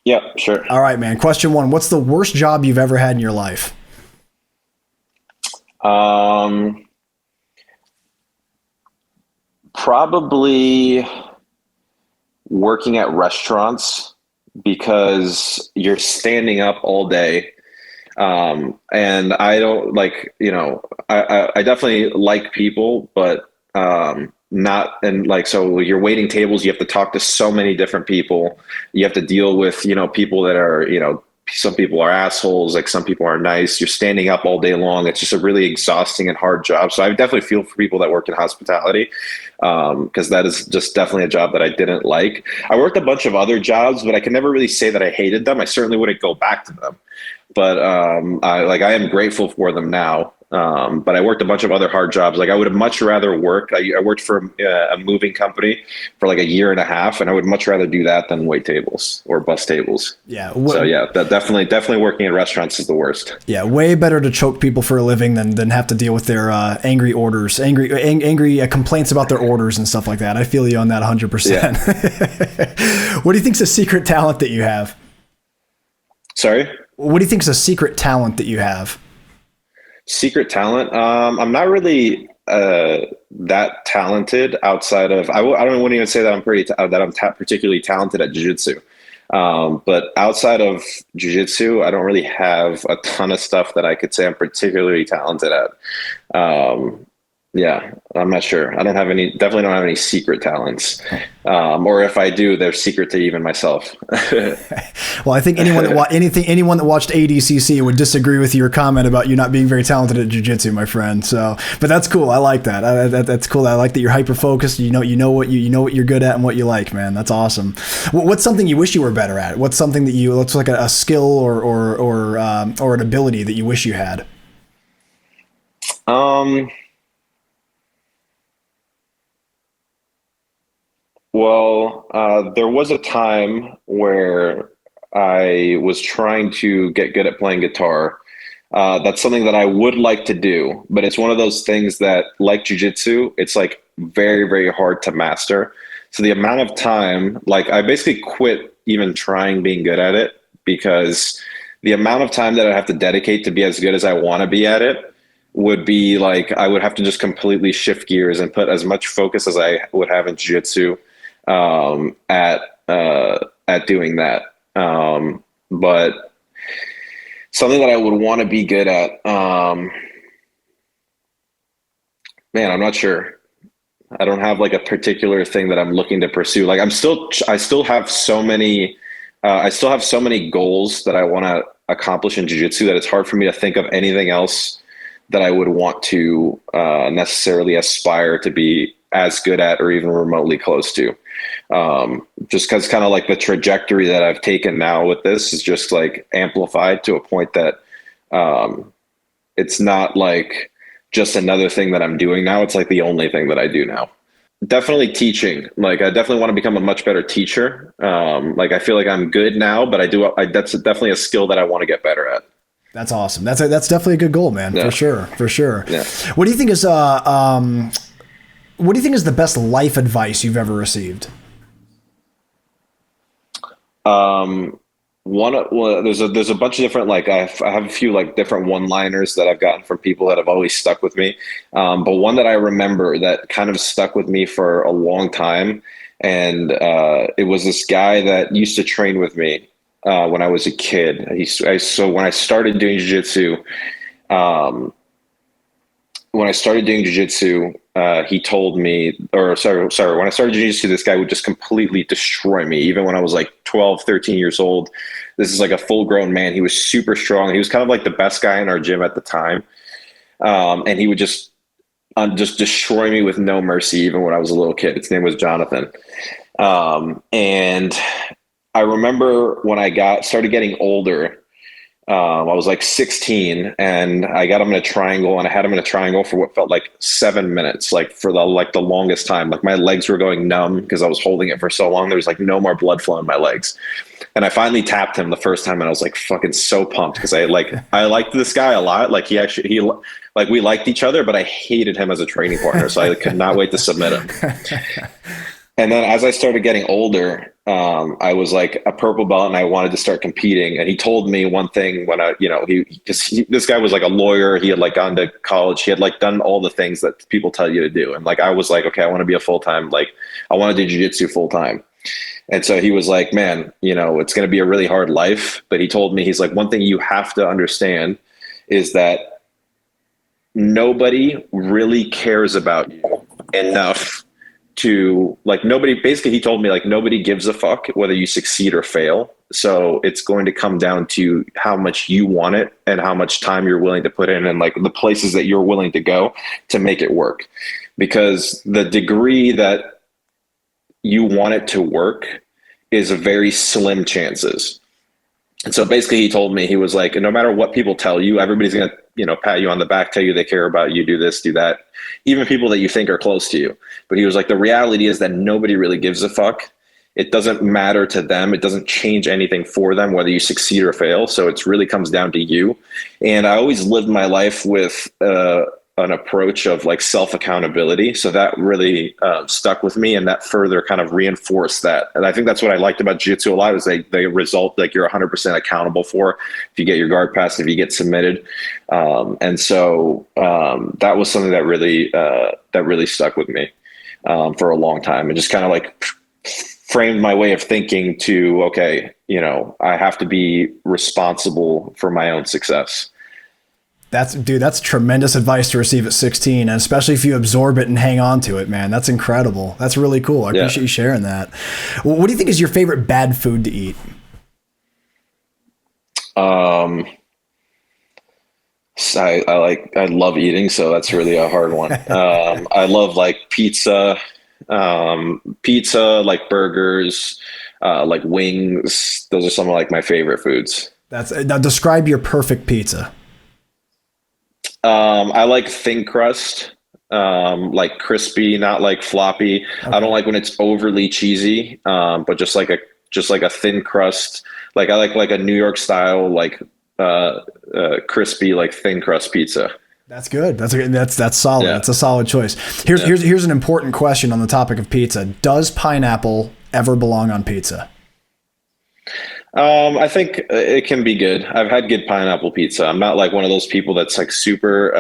Yeah, sure. All right, man. Question 1. What's the worst job you've ever had in your life? Probably working at restaurants, because you're standing up all day. And I don't like, I definitely like people, but, not, and like, so you're waiting tables, you have to talk to so many different people. You have to deal with, people that are, some people are assholes, like some people are nice. You're standing up all day long. It's just a really exhausting and hard job. So I definitely feel for people that work in hospitality, because that is just definitely a job that I didn't like. I worked a bunch of other jobs, but I can never really say that I hated them. I certainly wouldn't go back to them, but I am grateful for them now. But I worked a bunch of other hard jobs. Like I would have much rather worked. I worked for a moving company for like a year and a half, and I would much rather do that than wait tables or bus tables. Yeah. So yeah, that definitely working in restaurants is the worst. Yeah, way better to choke people for a living than have to deal with their angry orders, angry complaints about their orders and stuff like that. I feel you on that 100%. Yeah. What do you think's a secret talent that you have? Sorry? What do you think's a secret talent that you have? Secret talent? I'm not really that talented outside of, wouldn't even say that I'm particularly talented at jiu-jitsu. But outside of jiu-jitsu, I don't really have a ton of stuff that I could say I'm particularly talented at. Yeah, I'm not sure. Definitely don't have any secret talents. Or if I do, they're secret to even myself. Well, I think anyone that watched ADCC would disagree with your comment about you not being very talented at jiu-jitsu, my friend. So, but that's cool. I like that. That's cool. I like that you're hyper focused. You know what you're good at and what you like, man. That's awesome. What's something you wish you were better at? What's something that looks like a skill or an ability that you wish you had? Well, there was a time where I was trying to get good at playing guitar. That's something that I would like to do, but it's one of those things that, like jiu-jitsu, it's like very, very hard to master. So the amount of time, like I basically quit even trying being good at it, because the amount of time that I have to dedicate to be as good as I want to be at it would be like, I would have to just completely shift gears and put as much focus as I would have in jiu-jitsu at doing that. But something that I would want to be good at, man, I'm not sure. I don't have like a particular thing that I'm looking to pursue. Like I still have so many goals that I want to accomplish in jiu-jitsu that it's hard for me to think of anything else that I would want to necessarily aspire to be as good at or even remotely close to. Just because kind of like the trajectory that I've taken now with this is just like amplified to a point that it's not like just another thing that I'm doing now. It's like the only thing that I do now. Definitely teaching. Like I definitely want to become a much better teacher. Like I feel like I'm good now, but that's definitely a skill that I want to get better at. That's awesome. That's definitely a good goal, man. Yeah. For sure. Yeah. What do you think is the best life advice you've ever received? There's a bunch of different, like I have a few like different one-liners that I've gotten from people that have always stuck with me. But one that I remember that kind of stuck with me for a long time. And, it was this guy that used to train with me, when I was a kid. So when I started doing jiu-jitsu, he told me, when I started jiu-jitsu, this guy would just completely destroy me. Even when I was like 12, 13 years old, this is like a full grown man. He was super strong. He was kind of like the best guy in our gym at the time. And he would just destroy me with no mercy, even when I was a little kid. His name was Jonathan. And I remember when I started getting older, I was like 16 and I got him in a triangle, and I had him in a triangle for what felt like 7 minutes, like for the longest time. Like my legs were going numb because I was holding it for so long. There was like no more blood flow in my legs. And I finally tapped him the first time, and I was like fucking so pumped because I liked this guy a lot. Like we liked each other, but I hated him as a training partner. So I could not wait to submit him. And then as I started getting older, I was like a purple belt and I wanted to start competing. And he told me one thing when this guy was like a lawyer. He had like gone to college. He had like done all the things that people tell you to do. And like, I was like, okay, I want to be a full-time, like I want to do jiu-jitsu full-time. And so he was like, man, it's going to be a really hard life. But he told me, he's like, one thing you have to understand is that nobody really cares about you enough to he told me like nobody gives a fuck whether you succeed or fail. So it's going to come down to how much you want it and how much time you're willing to put in and like the places that you're willing to go to make it work. Because the degree that you want it to work is a very slim chances. And so basically he told me, he was like, no matter what people tell you, everybody's going to, pat you on the back, tell you they care about you, do this, do that. Even people that you think are close to you. But he was like, the reality is that nobody really gives a fuck. It doesn't matter to them. It doesn't change anything for them, whether you succeed or fail. So it really comes down to you. And I always lived my life with an approach of like self-accountability. So that really stuck with me, and that further kind of reinforced that. And I think that's what I liked about jiu-jitsu a lot, is they result like you're 100% accountable for if you get your guard passed, if you get submitted. And so that was something that really stuck with me for a long time, and just kind of like framed my way of thinking to, okay, I have to be responsible for my own success. That's tremendous advice to receive at 16, and especially if you absorb it and hang on to it, man. That's incredible. That's really cool. I appreciate you sharing that. What do you think is your favorite bad food to eat? I love eating, so that's really a hard one. I love like pizza, like burgers, like wings. Those are some of like my favorite foods. Now describe your perfect pizza. I like thin crust, like crispy, not like floppy. Okay. I don't like when it's overly cheesy, but just like a thin crust. Like I like a New York style, like crispy, like thin crust pizza. That's good. That's solid. Yeah. That's a solid choice. Here's an important question on the topic of pizza. Does pineapple ever belong on pizza? I think it can be good. I've had good pineapple pizza. I'm not like one of those people that's like super,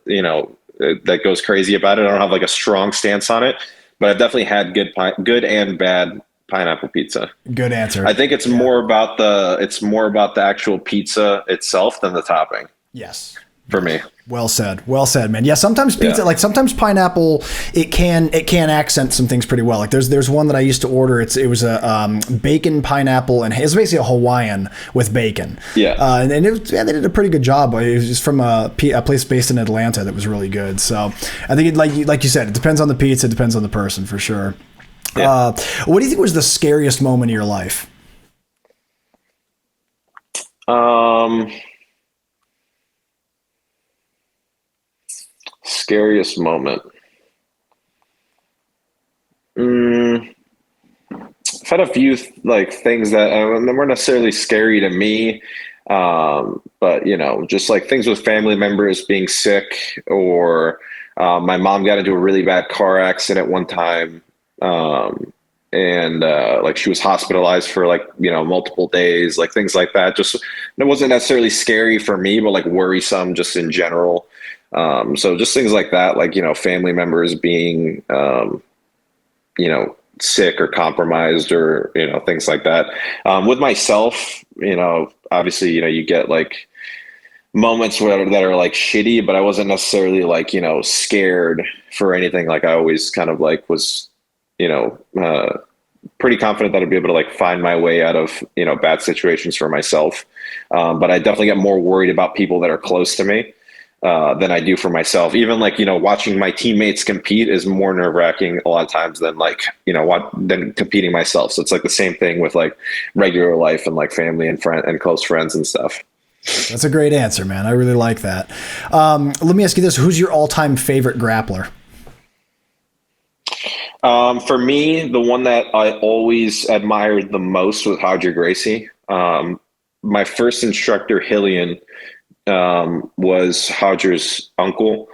that goes crazy about it. I don't have like a strong stance on it, but I've definitely had good and bad pineapple pizza. Good answer. I think it's more about the actual pizza itself than the topping. Yes. For me. Well said, man. Yeah, sometimes pizza, like sometimes pineapple, it can accent some things pretty well. Like there's one that I used to order. It was a bacon pineapple, and it's basically a Hawaiian with bacon. Yeah, and they did a pretty good job. It was just from a place based in Atlanta that was really good. So I think like you said, it depends on the pizza, it depends on the person for sure. Yeah. What do you think was the scariest moment of your life? Scariest moment. I've had a few things that weren't necessarily scary to me, but just like things with family members being sick, or my mom got into a really bad car accident one time, and she was hospitalized for multiple days, like things like that. Just, it wasn't necessarily scary for me, but like worrisome just in general. So just things like that, family members being, sick or compromised, or, things like that. With myself, obviously, you get moments that are like shitty, but I wasn't necessarily like, scared for anything. Like I always kind of like was, pretty confident that I'd be able to like find my way out of, bad situations for myself. But I definitely get more worried about people that are close to me than I do for myself. Even like, watching my teammates compete is more nerve-wracking a lot of times than like, than competing myself. So it's like the same thing with like regular life and like family and close friends and stuff. That's a great answer, man. I really like that. Let me ask you this. Who's your all-time favorite grappler? For me, the one that I always admired the most was Roger Gracie. My first instructor, Hillian, was Roger's uncle,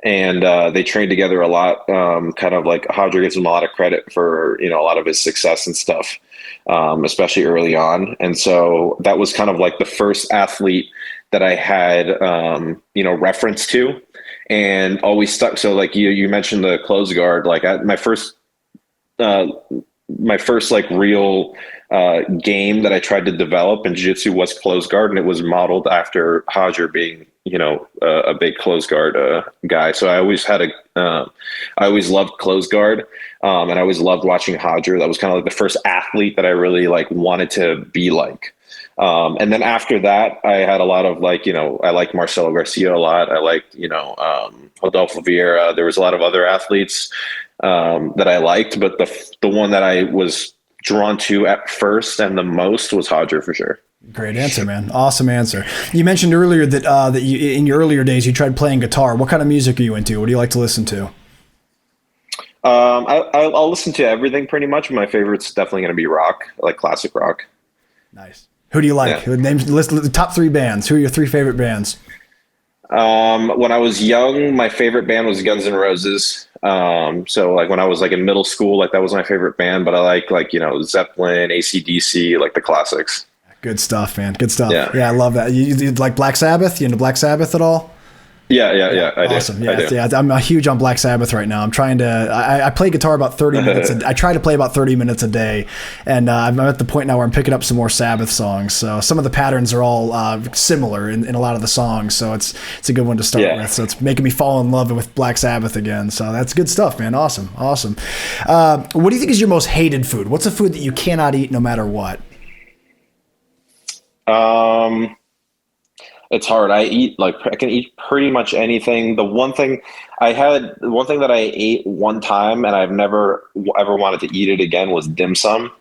and they trained together a lot. Kind of like Roger gets him a lot of credit for, a lot of his success and stuff, especially early on. And so that was kind of like the first athlete that I had, reference to. And always stuck. So like you mentioned the close guard, like my first like real game that I tried to develop in jiu-jitsu was close guard, and it was modeled after Roger being, a big close guard guy. So I always had I always loved close guard, and I always loved watching Roger. That was kind of like the first athlete that I really like wanted to be like. And then after that, I had a lot of like, I liked Marcelo Garcia a lot. I liked, Rodolfo Vieira. There was a lot of other athletes that I liked, but the one that I was drawn to at first and the most was Roger for sure. Great answer, man. Awesome answer. You mentioned earlier that you, in your earlier days, you tried playing guitar. What kind of music are you into? What do you like to listen to? I'll listen to everything pretty much. My favorite's definitely going to be rock, like classic rock. Nice. Who do you like? Yeah. List the top 3 bands. Who are your 3 favorite bands? When I was young, my favorite band was Guns N' Roses. So like when I was like in middle school, like that was my favorite band, but I like Zeppelin, AC/DC, like the classics. Good stuff, man. Good stuff. Yeah, I love that. You like Black Sabbath? You into Black Sabbath at all? Yeah. Awesome. I do. Yeah. I'm huge on Black Sabbath right now. I'm trying to. I play guitar about 30 minutes. I try to play about 30 minutes a day, and I'm at the point now where I'm picking up some more Sabbath songs. So some of the patterns are all similar in a lot of the songs. So it's a good one to start with. So it's making me fall in love with Black Sabbath again. So that's good stuff, man. Awesome. What do you think is your most hated food? What's a food that you cannot eat no matter what? It's hard. I can eat pretty much anything. The one thing that I ate one time and I've never ever wanted to eat it again was dim sum.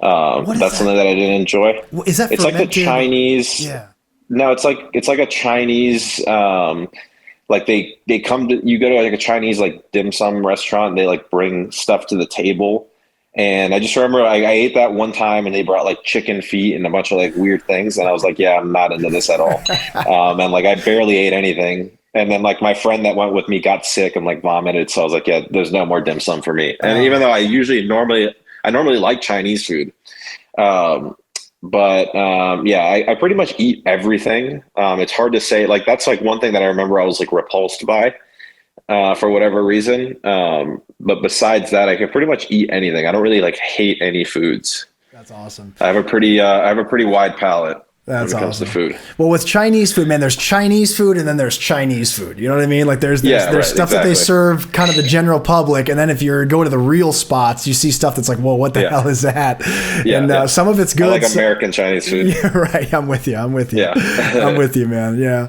That's something that I didn't enjoy. Is that it's fermented? Like the Chinese? Yeah. No, it's like a Chinese. Like they come to, you go to like a Chinese like dim sum restaurant. And they like bring stuff to the table. And I just remember I ate that one time and they brought like chicken feet and a bunch of like weird things. And I was like, yeah, I'm not into this at all. And like I barely ate anything. And then like my friend that went with me got sick and like vomited. So I was like, yeah, there's no more dim sum for me. And even though I normally like Chinese food. I pretty much eat everything. It's hard to say, like, that's like one thing that I remember I was like repulsed by. For whatever reason. But besides that, I can pretty much eat anything. I don't really like hate any foods. That's awesome. I have a pretty wide palate when it comes to food. Well, with Chinese food, man, there's Chinese food and then there's Chinese food. You know what I mean? Like there's stuff that they serve kind of the general public. And then if you're going to the real spots, you see stuff that's like, whoa, what the hell is that? Some of it's good. I like American Chinese food. Yeah, right. I'm with you. Yeah. I'm with you, man. Yeah.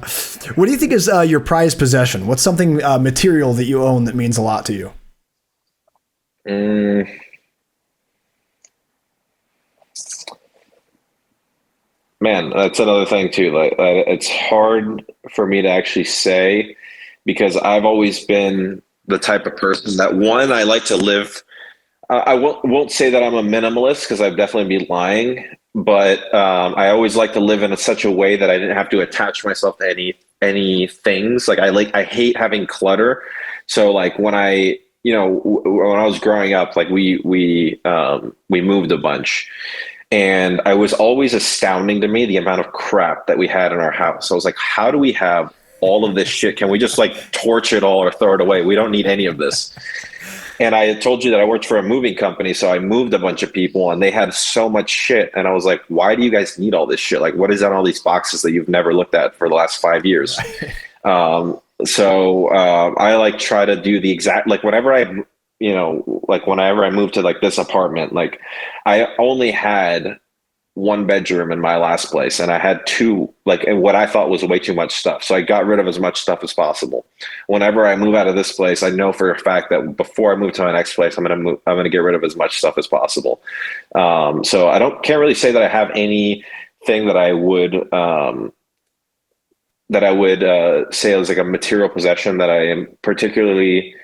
What do you think is your prized possession? What's something material that you own that means a lot to you? Man, that's another thing too. Like, it's hard for me to actually say because I've always been the type of person that I like to live. I won't say that I'm a minimalist because I'd definitely be lying, but I always like to live in such a way that I didn't have to attach myself to any things. Like I hate having clutter. So like when I was growing up, like we moved a bunch. And it was always astounding to me the amount of crap that we had in our house. I was like, how do we have all of this shit. Can we just like torch it all or throw it away? We don't need any of this. And I had told you that I worked for a moving company. So I moved a bunch of people and they had so much shit. And I was like, why do you guys need all this shit? Like, what is on all these boxes that you've never looked at for the last 5 years? So I like try to do the exact, like whenever I, like whenever I moved to like this apartment, like I only had one bedroom in my last place and I had two, like, and what I thought was way too much stuff. So I got rid of as much stuff as possible. Whenever I move out of this place, I know for a fact that before I move to my next place, I'm going to get rid of as much stuff as possible. So can't really say that I have anything that I would say is like a material possession that I am particularly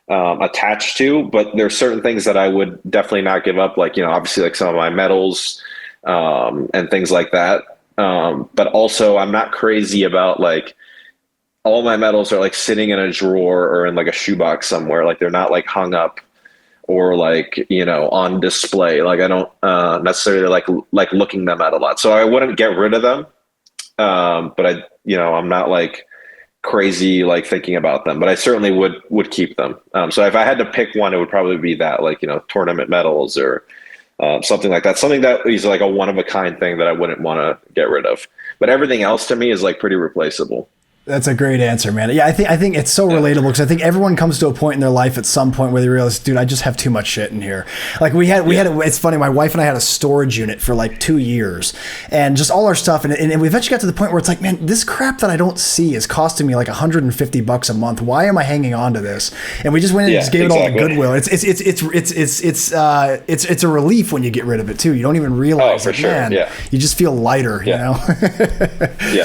attached to, but there's certain things that I would definitely not give up. Like, obviously like some of my medals, and things like that. But also I'm not crazy about like all my medals are like sitting in a drawer or in like a shoebox somewhere. Like they're not like hung up or like, on display. Like I don't necessarily like looking them at a lot. So I wouldn't get rid of them. But I'm not like crazy, like thinking about them, but I certainly would keep them. So if I had to pick one, it would probably be that, like, tournament medals or, something like that. Something that is like a one-of-a-kind thing that I wouldn't want to get rid of. But everything else to me is like pretty replaceable. That's a great answer, man. Yeah, I think it's so relatable because I think everyone comes to a point in their life at some point where they realize, dude, I just have too much shit in here. Like we had, it's funny. My wife and I had a storage unit for like 2 years and just all our stuff. And we eventually got to the point where it's like, man, this crap that I don't see is costing me like $150 a month. Why am I hanging on to this? And we just went and just gave it all to Goodwill. It's a relief when you get rid of it too. You don't even realize man, you just feel lighter, Yeah.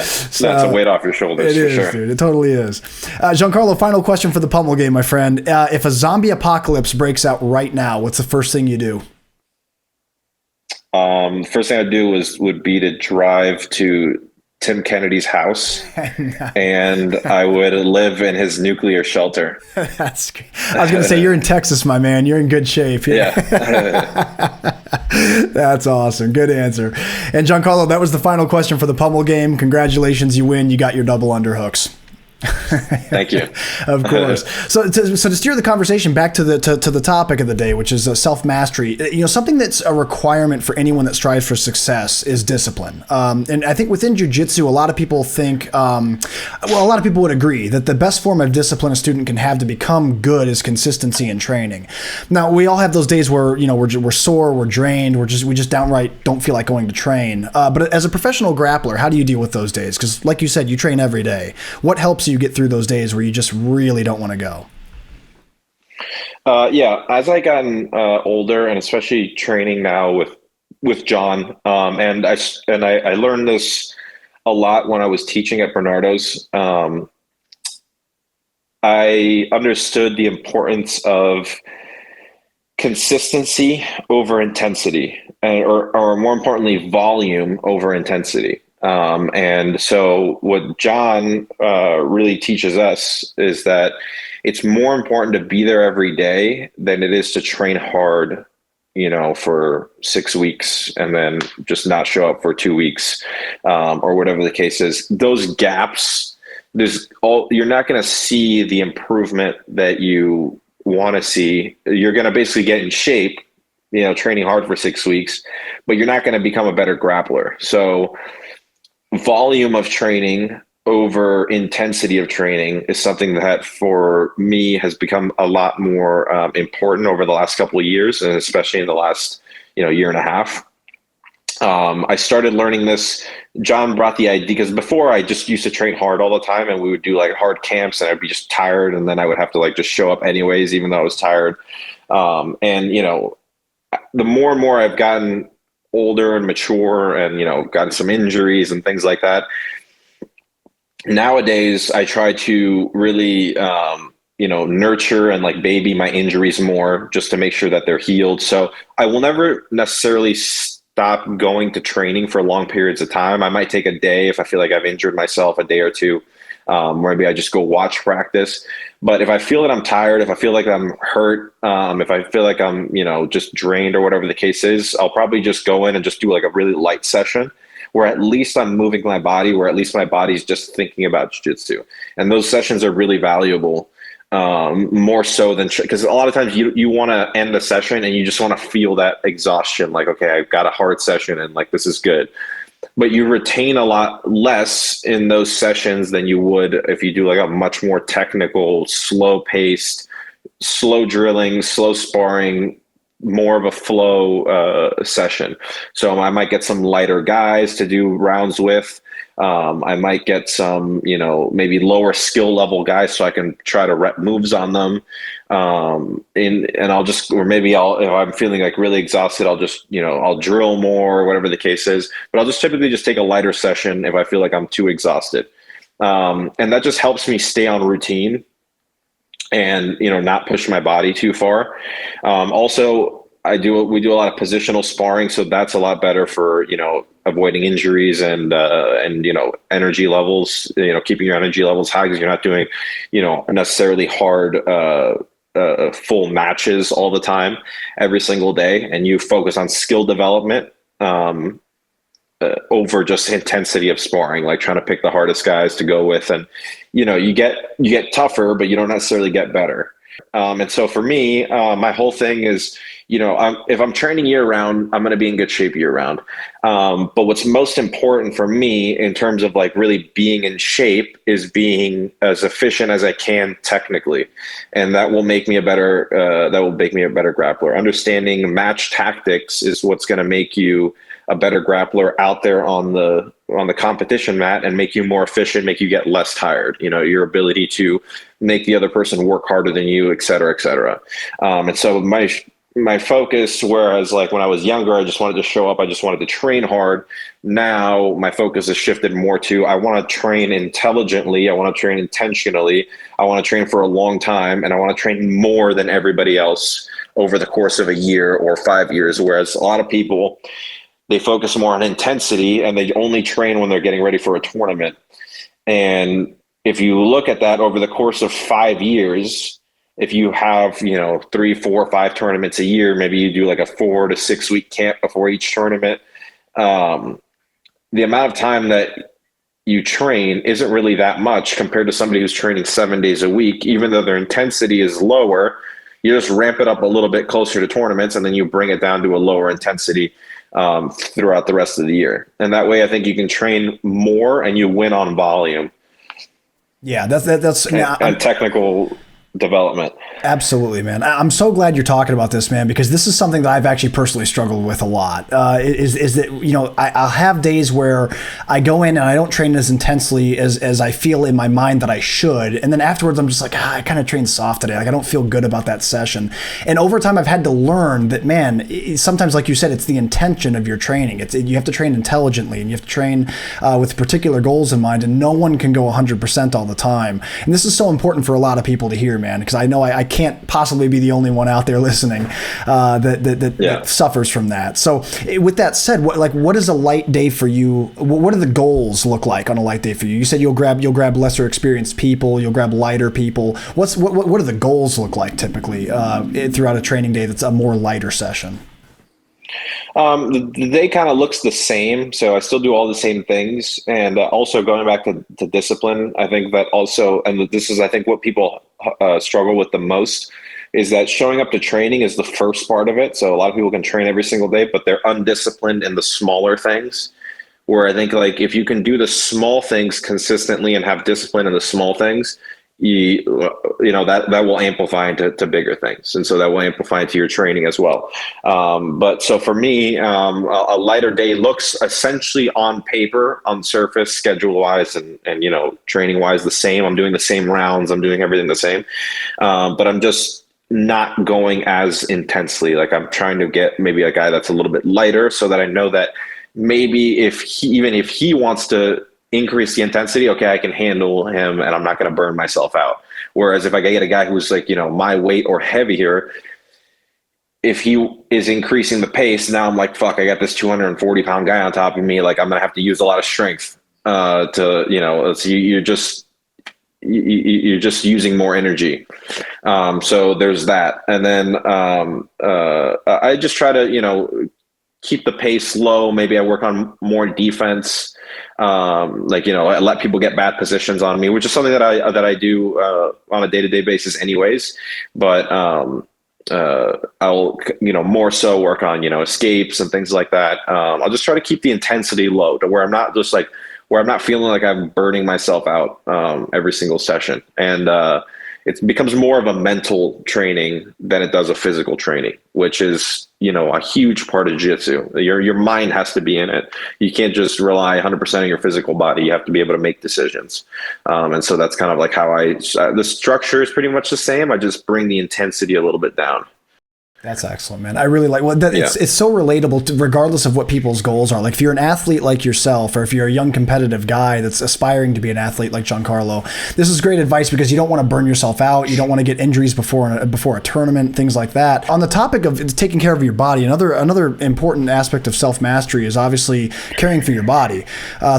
So that's a weight off your shoulders. It is, sure. Dude, it totally is. Giancarlo, final question for the Pummel game, my friend. If a zombie apocalypse breaks out right now, what's the first thing you do? First thing I'd do would be to drive to Tim Kennedy's house and I would live in his nuclear shelter. That's great. I was going to say, you're in Texas, my man. You're in good shape. Yeah. That's awesome. Good answer. And Giancarlo, that was the final question for the Pummel game. Congratulations. You win. You got your double underhooks. Thank you. Of course. So to steer the conversation back to the topic of the day, which is self-mastery, something that's a requirement for anyone that strives for success is discipline. And I think within jiu-jitsu, a lot of people think, a lot of people would agree that the best form of discipline a student can have to become good is consistency in training. Now, we all have those days where, we're sore, we're drained, we just downright don't feel like going to train. But as a professional grappler, how do you deal with those days? Because like you said, you train every day. What helps you get through those days where you just really don't want to go? As I gotten older, and especially training now with John, and I learned this a lot when I was teaching at Bernardo's. I understood the importance of consistency over intensity, or more importantly, volume over intensity. And so what John really teaches us is that it's more important to be there every day than it is to train hard, for 6 weeks and then just not show up for 2 weeks, or whatever the case is. Those gaps, you're not going to see the improvement that you want to see. You're going to basically get in shape, training hard for 6 weeks, but you're not going to become a better grappler. So volume of training over intensity of training is something that for me has become a lot more important over the last couple of years, and especially in the last year and a half. I started learning this. John brought the idea because before I just used to train hard all the time, and we would do like hard camps, and I'd be just tired, and then I would have to like just show up anyways, even though I was tired. And the more and more I've gotten older and mature and, gotten some injuries and things like that. Nowadays, I try to really, nurture and like baby my injuries more just to make sure that they're healed. So I will never necessarily stop going to training for long periods of time. I might take a day if I feel like I've injured myself, a day or two. Maybe I just go watch practice. But if I feel that I'm tired, if I feel like I'm hurt, if I feel like I'm, just drained or whatever the case is, I'll probably just go in and just do like a really light session where at least I'm moving my body, where at least my body's just thinking about jiu-jitsu. And those sessions are really valuable, more so than, because a lot of times you want to end a session and you just want to feel that exhaustion. Like, okay, I've got a hard session and like, this is good. But you retain a lot less in those sessions than you would if you do like a much more technical, slow paced, slow drilling, slow sparring, more of a flow session. So I might get some lighter guys to do rounds with. I might get some, maybe lower skill level guys so I can try to rep moves on them. If I'm feeling like really exhausted, I'll just, I'll drill more, whatever the case is, but I'll just typically just take a lighter session if I feel like I'm too exhausted. And that just helps me stay on routine and, not push my body too far. Also, we do a lot of positional sparring. So that's a lot better for, avoiding injuries and energy levels, keeping your energy levels high, because you're not doing, necessarily hard, full matches all the time, every single day. And you focus on skill development, over just intensity of sparring, like trying to pick the hardest guys to go with. And, you get tougher, but you don't necessarily get better. And so for me, my whole thing is, if I'm training year round, I'm going to be in good shape year round. But what's most important for me in terms of like really being in shape is being as efficient as I can technically. And that will make me a better grappler. Understanding match tactics is what's going to make you a better grappler out there on the competition mat and make you more efficient, make you get less tired, your ability to make the other person work harder than you, et cetera, et cetera. And so my focus, whereas like when I was younger, I just wanted to show up, I just wanted to train hard. Now my focus has shifted more to, I want to train intelligently. I want to train intentionally. I want to train for a long time, and I want to train more than everybody else over the course of a year or 5 years. Whereas a lot of people, they focus more on intensity and they only train when they're getting ready for a tournament. And if you look at that over the course of 5 years, if you have, 3, 4, 5 tournaments a year, maybe you do like a 4 to 6 week camp before each tournament. The amount of time that you train isn't really that much compared to somebody who's training 7 days a week. Even though their intensity is lower, you just ramp it up a little bit closer to tournaments, and then you bring it down to a lower intensity throughout the rest of the year. And that way I think you can train more and you win on volume. Yeah, that's and technical development. Absolutely, man. I'm so glad you're talking about this, man, because this is something that I've actually personally struggled with a lot. Is that, I'll have days where I go in and I don't train as intensely as I feel in my mind that I should. And then afterwards, I'm just like, I kind of trained soft today. Like, I don't feel good about that session. And over time, I've had to learn that, man, sometimes, like you said, it's the intention of your training. You have to train intelligently, and you have to train with particular goals in mind, and no one can go 100% all the time. And this is so important for a lot of people to hear, man, because I know I can't possibly be the only one out there listening that suffers from that. So with that said, what is a light day for you? What do the goals look like on a light day for you? You said you'll grab lesser experienced people, you'll grab lighter people. What do the goals look like typically throughout a training day that's a more lighter session? The day kind of looks the same. So I still do all the same things. And also going back to discipline, I think that also, and this is, I think, what people struggle with the most, is that showing up to training is the first part of it. So a lot of people can train every single day, but they're undisciplined in the smaller things. Where I think, like, if you can do the small things consistently and have discipline in the small things, that will amplify into bigger things. And so that will amplify into your training as well. But so for me, a lighter day looks essentially on paper, on surface, schedule wise, and training wise, the same. I'm doing the same rounds. I'm doing everything the same. But I'm just not going as intensely. Like, I'm trying to get maybe a guy that's a little bit lighter, so that I know that maybe if he wants to increase the intensity, okay, I can handle him and I'm not going to burn myself out. Whereas if I get a guy who's like, my weight or heavier, if he is increasing the pace, now I'm like, fuck, I got this 240 pound guy on top of me. Like, I'm going to have to use a lot of strength so you're just using more energy. So there's that. And then I just try to, keep the pace low. Maybe I work on more defense. Like, you know, I let people get bad positions on me, which is something that I do on a day-to-day basis anyways. But I'll, you know, more so work on, you know, escapes and things like that. I'll just try to keep the intensity low to where I'm not just like, where I'm not feeling like I'm burning myself out every single session. And it becomes more of a mental training than it does a physical training, which is, you know, a huge part of jiu-jitsu. Your mind has to be in it. You can't just rely 100% on your physical body. You have to be able to make decisions. And so that's kind of like how the structure is pretty much the same. I just bring the intensity a little bit down. That's excellent, man. I really like it's so relatable to, regardless of what people's goals are. Like if you're an athlete like yourself, or if you're a young competitive guy that's aspiring to be an athlete like Giancarlo, this is great advice because you don't want to burn yourself out. You don't want to get injuries before a tournament, things like that. On the topic of taking care of your body, another important aspect of self-mastery is obviously caring for your body.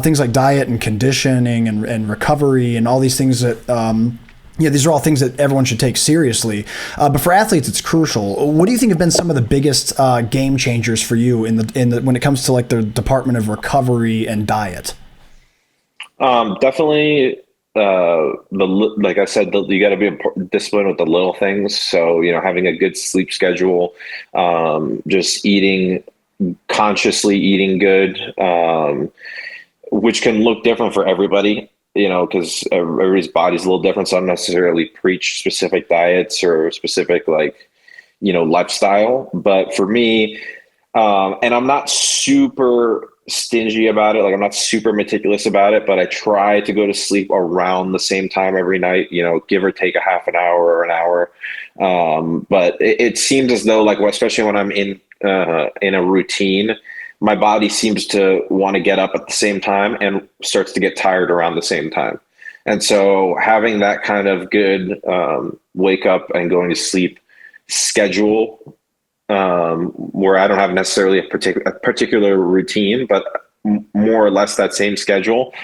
Things like diet and conditioning and recovery and all these things that, yeah, these are all things that everyone should take seriously. But for athletes, it's crucial. What do you think have been some of the biggest game changers for you in the when it comes to like the department of recovery and diet? Definitely, like I said, you got to be disciplined with the little things. So, you know, having a good sleep schedule, just consciously eating good, which can look different for everybody. You know, because everybody's body's a little different. So I don't necessarily preach specific diets or specific, like, you know, lifestyle. But for me, and I'm not super stingy about it. Like I'm not super meticulous about it, but I try to go to sleep around the same time every night, you know, give or take a half an hour or an hour. But it seems as though, like, especially when I'm in a routine, my body seems to want to get up at the same time and starts to get tired around the same time. And so having that kind of good wake up and going to sleep schedule, where I don't have necessarily a particular routine, but more or less that same schedule,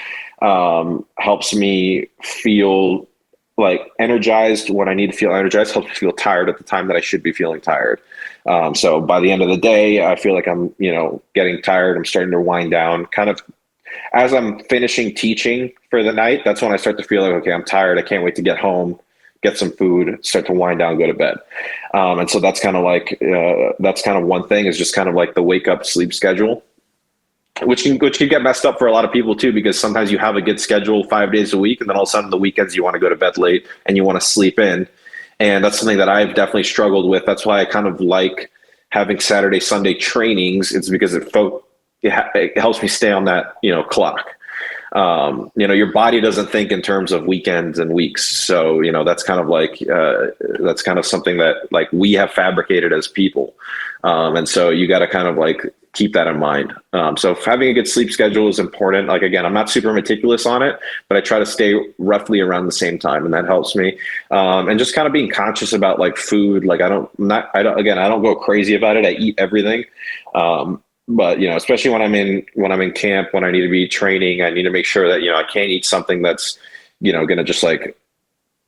helps me feel like energized when I need to feel energized, helps me feel tired at the time that I should be feeling tired. So by the end of the day, I feel like I'm, you know, getting tired. I'm starting to wind down. Kind of as I'm finishing teaching for the night, that's when I start to feel like, okay, I'm tired. I can't wait to get home, get some food, start to wind down, go to bed. And so that's kind of like, that's kind of one thing, is just kind of like the wake up sleep schedule, which can get messed up for a lot of people too, because sometimes you have a good schedule 5 days a week, and then all of a sudden the weekends you want to go to bed late and you want to sleep in. And that's something that I've definitely struggled with. That's why I kind of like having Saturday, Sunday trainings. It's because it helps me stay on that, you know, clock. You know, your body doesn't think in terms of weekends and weeks. So, you know, that's kind of like, that's kind of something that like we have fabricated as people. And so you got to kind of like keep that in mind. So having a good sleep schedule is important. Like, again, I'm not super meticulous on it, but I try to stay roughly around the same time, and that helps me. And just kind of being conscious about like food. Like I don't go crazy about it. I eat everything. But, you know, especially when I'm in camp, when I need to be training, I need to make sure that, you know, I can't eat something that's, you know, going to just like,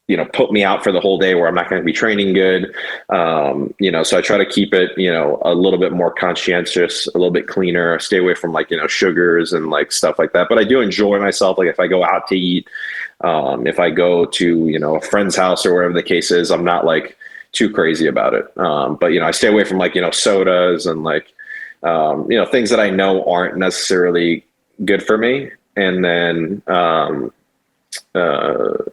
you know, put me out for the whole day where I'm not going to be training good. You know, so I try to keep it, you know, a little bit more conscientious, a little bit cleaner, stay away from like, you know, sugars and like stuff like that. But I do enjoy myself. Like if I go out to eat, if I go to, you know, a friend's house or whatever the case is, I'm not like too crazy about it. But, you know, I stay away from like, you know, sodas and like, you know, things that I know aren't necessarily good for me. And then,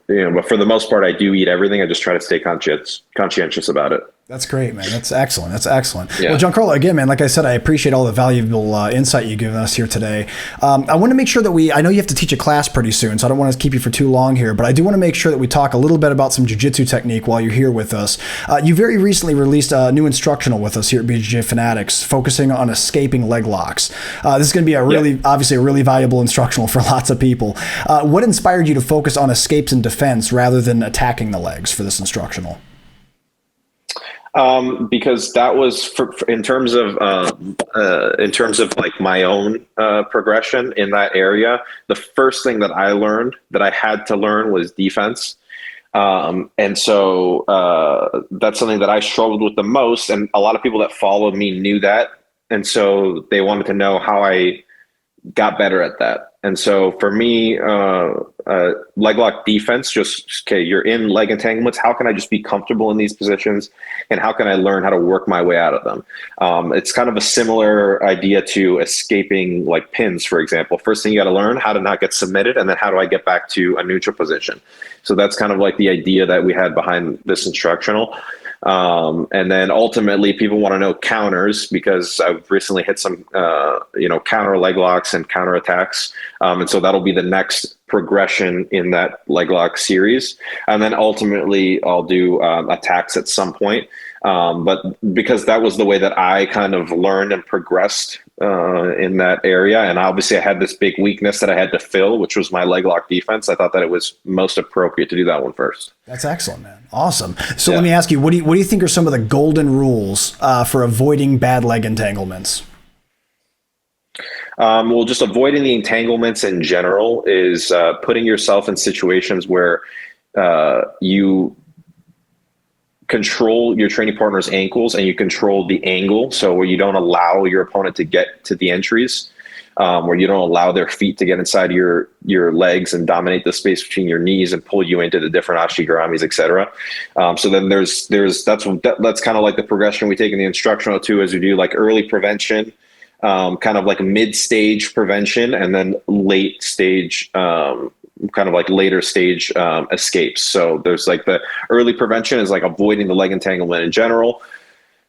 you know, but for the most part, I do eat everything. I just try to stay conscientious about it. That's great, man. That's excellent. That's excellent. Yeah. Well, Giancarlo, again, man, like I said, I appreciate all the valuable insight you've given us here today. I want to make sure that I know you have to teach a class pretty soon, so I don't want to keep you for too long here, but I do want to make sure that we talk a little bit about some jiu-jitsu technique while you're here with us. You very recently released a new instructional with us here at BJJ Fanatics, focusing on escaping leg locks. This is going to be obviously a really valuable instructional for lots of people. What inspired you to focus on escapes and defense rather than attacking the legs for this instructional? Because that was in terms of like my own progression in that area. The first thing that I learned that I had to learn was defense. And so that's something that I struggled with the most. And a lot of people that followed me knew that And so they wanted to know how I got better at that. And so for me, leg lock defense, okay, you're in leg entanglements. How can I just be comfortable in these positions? And how can I learn how to work my way out of them? It's kind of a similar idea to escaping like pins, for example. First thing you got to learn how to not get submitted, and then how do I get back to a neutral position? So that's kind of like the idea that we had behind this instructional. And then ultimately people want to know counters, because I've recently hit some, counter leg locks and counter attacks. And so that'll be the next progression in that leg lock series. And then ultimately I'll do attacks at some point. But because that was the way that I kind of learned and progressed in that area. And obviously I had this big weakness that I had to fill, which was my leg lock defense. I thought that it was most appropriate to do that one first. That's excellent, man. Awesome. So let me ask you, what do you think are some of the golden rules for avoiding bad leg entanglements? Well, just avoiding the entanglements in general is putting yourself in situations where you control your training partner's ankles and you control the angle. So where you don't allow your opponent to get to the entries, where you don't allow their feet to get inside your legs and dominate the space between your knees and pull you into the different ashigaramis, et cetera. So then that's kind of like the progression we take in the instructional too, as we do like early prevention, kind of like mid-stage prevention, and then late stage, kind of like later stage escapes. So there's like the early prevention is like avoiding the leg entanglement in general.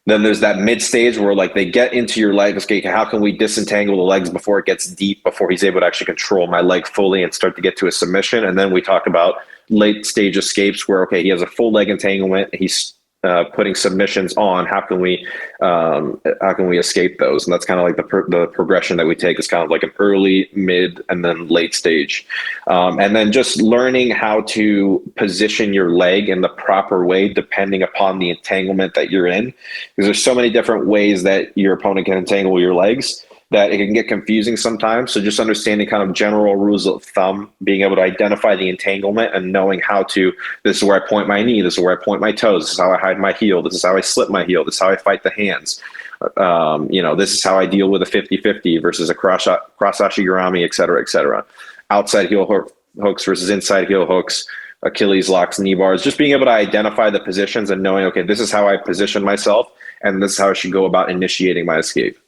Then there's that mid stage where like they get into your legs. Okay, how can we disentangle the legs before it gets deep, before he's able to actually control my leg fully and start to get to a submission? And then we talk about late stage escapes where, okay, he has a full leg entanglement. He's putting submissions on. How can we escape those? And that's kind of like the progression that we take is kind of like an early, mid, and then late stage. And then just learning how to position your leg in the proper way, depending upon the entanglement that you're in, because there's so many different ways that your opponent can entangle your legs that it can get confusing sometimes. So just understanding kind of general rules of thumb, being able to identify the entanglement and knowing how to, this is where I point my knee, this is where I point my toes, this is how I hide my heel, this is how I slip my heel, this is how I fight the hands. This is how I deal with a 50-50 versus a cross ashigarami, et cetera, et cetera. Outside heel hooks versus inside heel hooks, Achilles locks, knee bars, just being able to identify the positions and knowing, okay, this is how I position myself and this is how I should go about initiating my escape.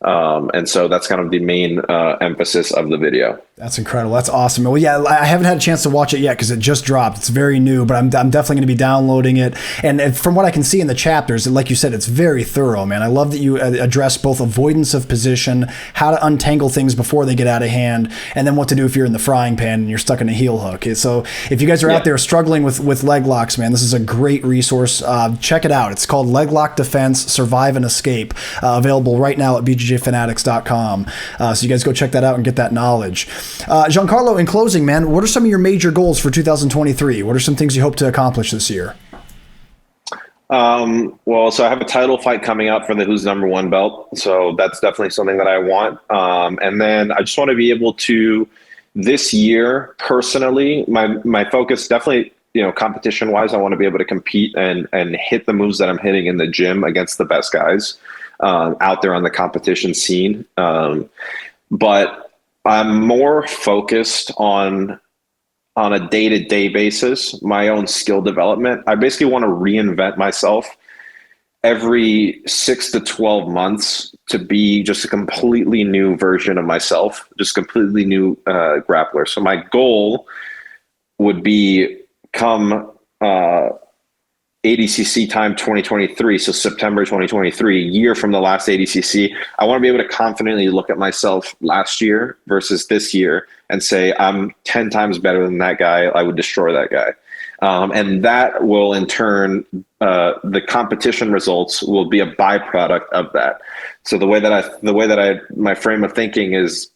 And so that's kind of the main emphasis of the video. That's incredible. That's awesome. Well, yeah, I haven't had a chance to watch it yet because it just dropped. It's very new, but I'm definitely going to be downloading it. And from what I can see in the chapters, like you said, it's very thorough, man. I love that you address both avoidance of position, how to untangle things before they get out of hand, and then what to do if you're in the frying pan and you're stuck in a heel hook. So if you guys are out there struggling with leg locks, man, this is a great resource. Check it out. It's called Leg Lock Defense, Survive and Escape, available right now at BJJFanatics.com. So you guys go check that out and get that knowledge. Giancarlo, in closing, man, what are some of your major goals for 2023? What are some things you hope to accomplish this year? So I have a title fight coming up for the Who's Number One belt. So that's definitely something that I want. And then I just want to be able to, this year, personally, my focus definitely, competition wise, I want to be able to compete and hit the moves that I'm hitting in the gym against the best guys out there on the competition scene. But I'm more focused on a day-to-day basis, my own skill development. I basically want to reinvent myself every 6 to 12 months to be just a completely new version of myself, just completely new grappler. So my goal would be come ADCC time 2023, so September 2023, a year from the last ADCC, I want to be able to confidently look at myself last year versus this year and say, I'm 10 times better than that guy. I would destroy that guy. And that will in turn, the competition results will be a byproduct of that. So the way that my frame of thinking is,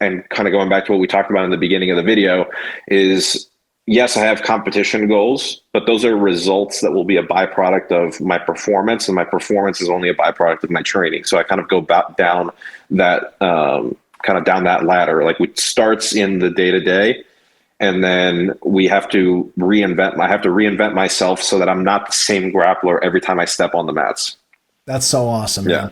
and kind of going back to what we talked about in the beginning of the video, is yes, I have competition goals, but those are results that will be a byproduct of my performance, and my performance is only a byproduct of my training. So I kind of go down that down that ladder. Like it starts in the day-to-day, and then I have to reinvent myself so that I'm not the same grappler every time I step on the mats. That's so awesome, man.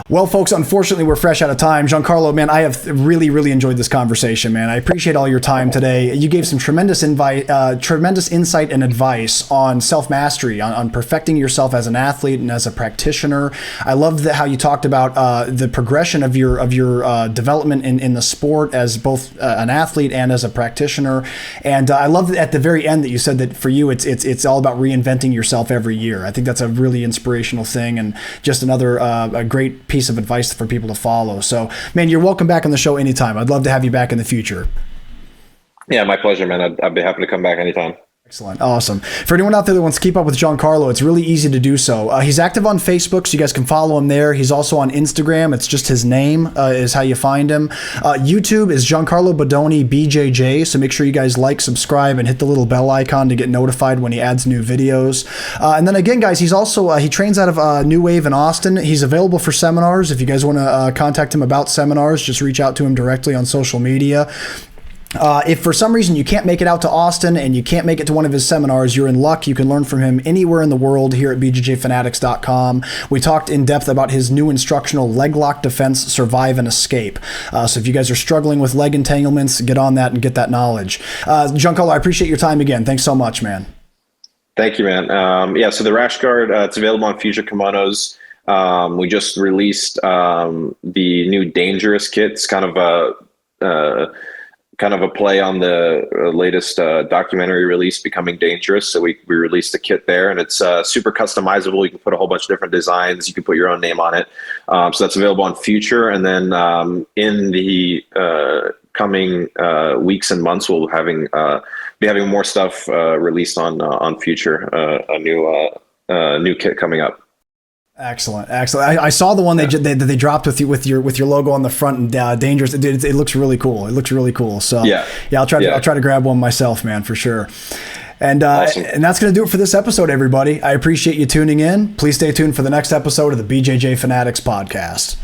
Well, folks, unfortunately, we're fresh out of time. Giancarlo, man, I have really, really enjoyed this conversation, man. I appreciate all your time today. You gave some tremendous insight and advice on self-mastery, on perfecting yourself as an athlete and as a practitioner. I loved how you talked about the progression of your development in the sport as both an athlete and as a practitioner. And I love at the very end that you said that for you, it's all about reinventing yourself every year. I think that's a really inspirational thing, and just another a great piece of advice for people to follow. So, man, you're welcome back on the show anytime. I'd love to have you back in the future. Yeah, my pleasure, man. I'd be happy to come back anytime. Excellent. Awesome. For anyone out there that wants to keep up with Giancarlo, it's really easy to do so. He's active on Facebook, so you guys can follow him there. He's also on Instagram. It's just his name is how you find him. YouTube is Giancarlo Bodoni BJJ, so make sure you guys like, subscribe, and hit the little bell icon to get notified when he adds new videos. And then again, guys, he's also he trains out of New Wave in Austin. He's available for seminars. If you guys want to contact him about seminars, just reach out to him directly on social media. If for some reason you can't make it out to Austin and you can't make it to one of his seminars, you're in luck. You can learn from him anywhere in the world here at BJJFanatics.com. We talked in depth about his new instructional leg lock defense, survive and escape. So if you guys are struggling with leg entanglements, get on that and get that knowledge. Giancarlo, I appreciate your time again. Thanks so much, man. Thank you, man. So the rash guard, it's available on Future Kimonos. We just released the new Dangerous kit. It's kind of a play on the latest documentary release, Becoming Dangerous. So we released a kit there, and it's super customizable. You can put a whole bunch of different designs. You can put your own name on it. So that's available on Future. And then in the coming weeks and months, we'll be having more stuff released on Future, a new kit coming up. Excellent. I saw the one that they dropped with your logo on the front and Dangerous. It looks really cool. So I'll try to grab one myself, man, for sure. And awesome. And that's going to do it for this episode, everybody. I appreciate you tuning in. Please stay tuned for the next episode of the BJJ Fanatics Podcast.